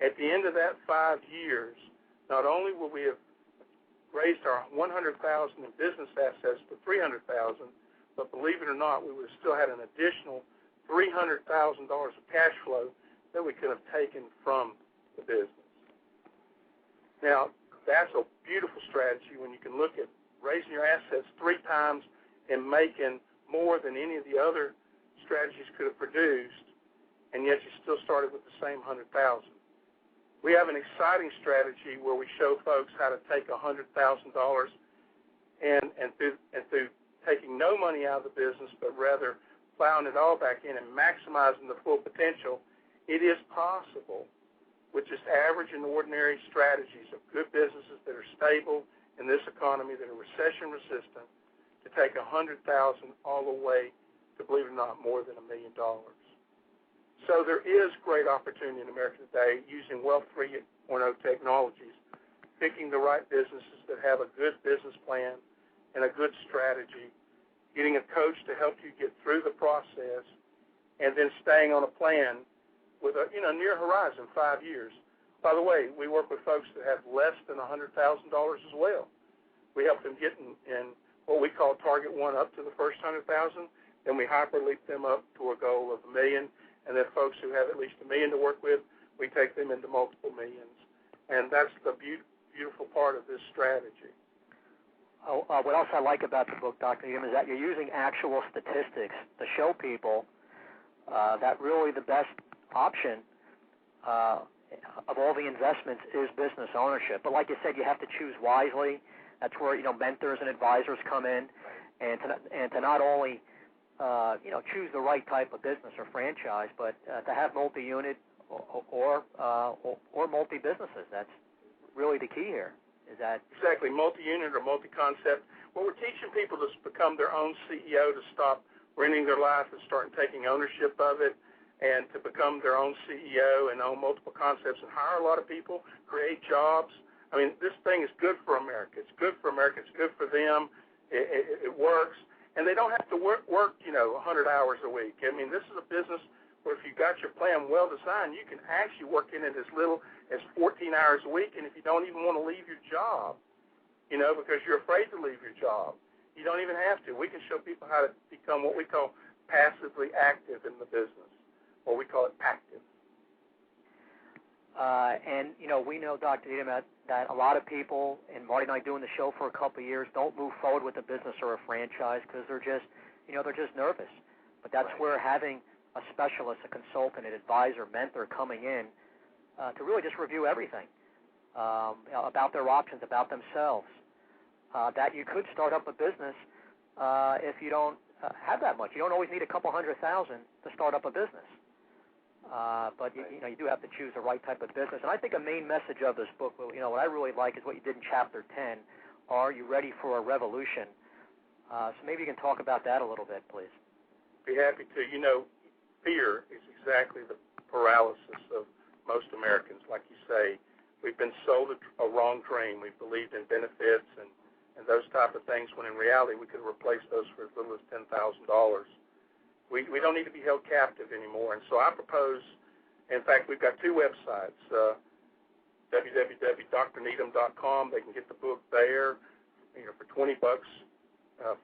At the end of that 5 years, not only will we have raised our $100,000 in business assets to $300,000, but believe it or not, we would have still had an additional $300,000 of cash flow that we could have taken from the business. Now, that's a beautiful strategy when you can look at raising your assets 3 times and making more than any of the other strategies could have produced, and yet you still started with the same $100,000. We have an exciting strategy where we show folks how to take $100,000 and through taking no money out of the business, but rather plowing it all back in and maximizing the full potential, it is possible with just average and ordinary strategies of good businesses that are stable in this economy, that are recession resistant, to take $100,000 all the way to, believe it or not, more than $1 million. So there is great opportunity in America today using Wealth 3.0 technologies, picking the right businesses that have a good business plan and a good strategy, getting a coach to help you get through the process, and then staying on a plan with a near horizon, 5 years. By the way, we work with folks that have less than $100,000 as well. We help them get in what we call Target 1 up to the first $100,000, then we hyperleap them up to a goal of $1 million. And then folks who have at least $1 million to work with, we take them into multiple millions. And that's the beautiful part of this strategy. What else I like about the book, Dr. Needham, is that you're using actual statistics to show people that really the best option of all the investments is business ownership. But like you said, you have to choose wisely. That's where mentors and advisors come in, and to not only choose the right type of business or franchise, but to have multi-unit or multi-businesses. That's really the key here. Is that exactly multi-unit or multi-concept? Well, we're teaching people to become their own CEO, to stop renting their life and start taking ownership of it. and to become their own CEO and own multiple concepts and hire a lot of people, create jobs. I mean, this thing is good for America. It's good for America. It's good for them. It works. And they don't have to work 100 hours a week. I mean, this is a business where if you got your plan well designed, you can actually work in it as little as 14 hours a week. And if you don't even want to leave your job, because you're afraid to leave your job, you don't even have to. We can show people how to become what we call passively active in the business, or we call it active. And we know, Dr. Needham, that a lot of people, and Marty and I doing the show for a couple of years, don't move forward with a business or a franchise because they're just nervous. But that's where having a specialist, a consultant, an advisor, mentor coming in to really just review everything about their options, about themselves, that you could start up a business if you don't have that much. You don't always need a couple $100,000 to start up a business. But you do have to choose the right type of business. And I think a main message of this book, what I really like is what you did in Chapter 10. Are you ready for a revolution? So maybe you can talk about that a little bit, please. Be happy to. Fear is exactly the paralysis of most Americans. Like you say, we've been sold a wrong dream. We've believed in benefits and those type of things, when in reality we could replace those for as little as $10,000. We don't need to be held captive anymore. And so I propose, in fact, we've got two websites, www.drneedham.com. They can get the book there, for $20,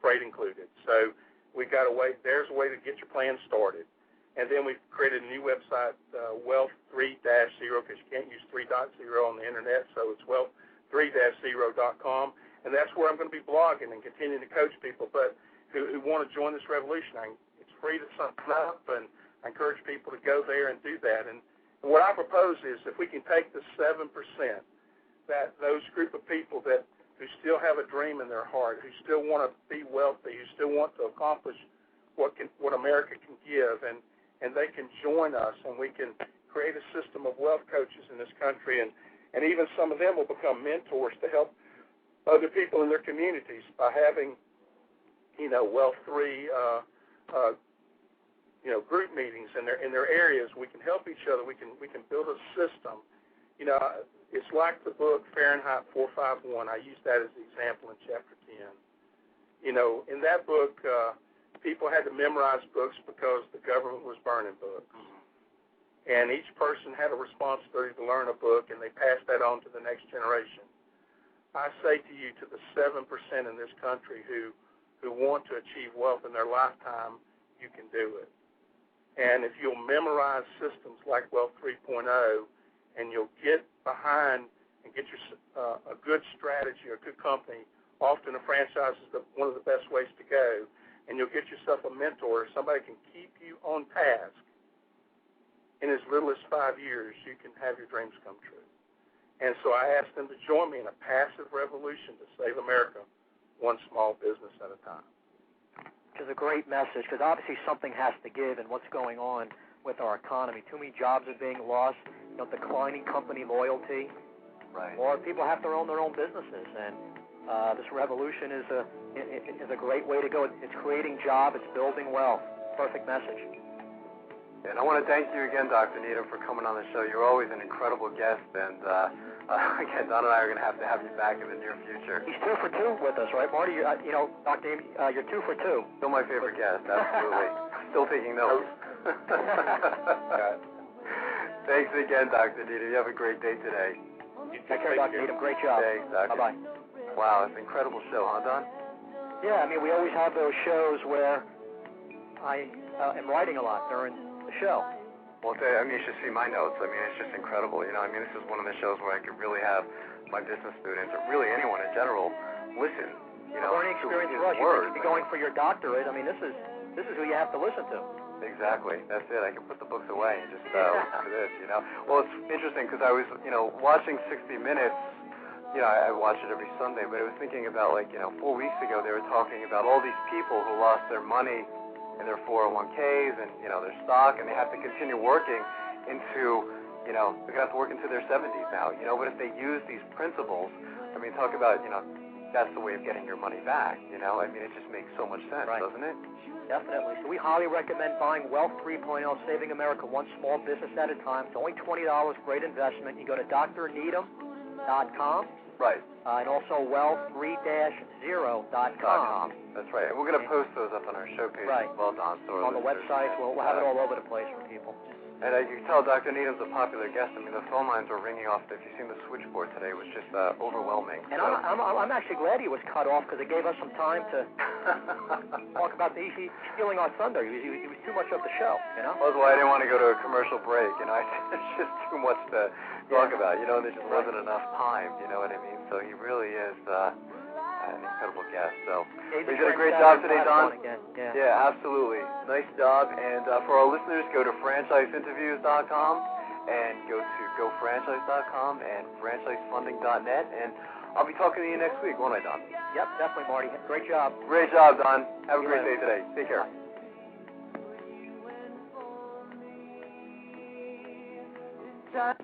freight included. So we got there's a way to get your plan started. And then we've created a new website, Wealth 3-0, because you can't use 3.0 on the internet, so it's wealth3-0.com. And that's where I'm going to be blogging and continuing to coach people, but who want to join this revolution. It's free to sign up, and I encourage people to go there and do that. And what I propose is if we can take the 7%, that those group of people who still have a dream in their heart, who still want to be wealthy, who still want to accomplish what America can give, and they can join us, and we can create a system of wealth coaches in this country, and even some of them will become mentors to help other people in their communities by having, Wealth 3, group meetings in their areas. We can help each other. We can build a system. It's like the book Fahrenheit 451. I use that as the example in Chapter 10. In that book, people had to memorize books because the government was burning books. And each person had a responsibility to learn a book, and they passed that on to the next generation. I say to you, to the 7% in this country who want to achieve wealth in their lifetime, you can do it. And if you'll memorize systems like Wealth 3.0, and you'll get behind and get a good strategy or a good company, often a franchise is one of the best ways to go, and you'll get yourself a mentor, somebody can keep you on task. In as little as 5 years, you can have your dreams come true. And so I asked them to join me in a passive revolution to save America, one small business at a time. Which is a great message, because obviously something has to give in what's going on with our economy. Too many jobs are being lost, declining company loyalty. Right. Or people have to own their own businesses, and this revolution is a great way to go. It's creating jobs, it's building wealth. Perfect message. And I want to thank you again, Dr. Needham, for coming on the show. You're always an incredible guest, and again, Don and I are going to have you back in the near future. He's 2 for 2 with us, right, Marty? Dr. Needham, you're 2 for 2. Still my favorite guest, absolutely. Still taking notes. Thanks again, Dr. Needham. You have a great day today. Take care, Dr. Needham. Great job. Thanks, Doctor. Bye-bye. Wow, it's an incredible show, huh, Don? Yeah, we always have those shows where I am writing a lot during the show. Well, you should see my notes. It's just incredible. This is one of the shows where I could really have my business students, or really anyone in general, listen. Learning experience for us. You should be going for your doctorate. This is who you have to listen to. Exactly. That's it. I can put the books away and just listen to this. Well, it's interesting because I was, watching 60 Minutes. I watch it every Sunday, but I was thinking about 4 weeks ago they were talking about all these people who lost their money in their 401ks and their stock, and they have to continue working into they're gonna have to work into their 70s now. But if they use these principles, talk about that's the way of getting your money back. You know, I mean, it just makes so much sense, Right. doesn't it? Definitely. So we highly recommend buying Wealth 3.0, Saving America One Small Business at a Time. It's only $20, great investment. You go to drneedham.com. Right. And also wealth3-0.com. That's right. And we're going to post those up on our show page Right. as well, Don. So On the website, we'll have it all over the place for people. And you can tell Dr. Needham's a popular guest. I mean, the phone lines were ringing off. If you've seen the switchboard today, it was just overwhelming. And so. I'm actually glad he was cut off because it gave us some time to talk about he's stealing our thunder. He was too much of the show, you know? That's why I didn't want to go to a commercial break. You know, it's just too much to talk about. You know, there just wasn't enough time. You know what I mean? So he really is an incredible guest. So you did a great job today, Don. Yeah, absolutely. Nice job. And for our listeners, go to franchiseinterviews.com and go to gofranchise.com and franchisefunding.net. And I'll be talking to you next week, won't I, Don? Yep, definitely, Marty. Great job. Great job, Don. Have a great day today. Take care. Bye.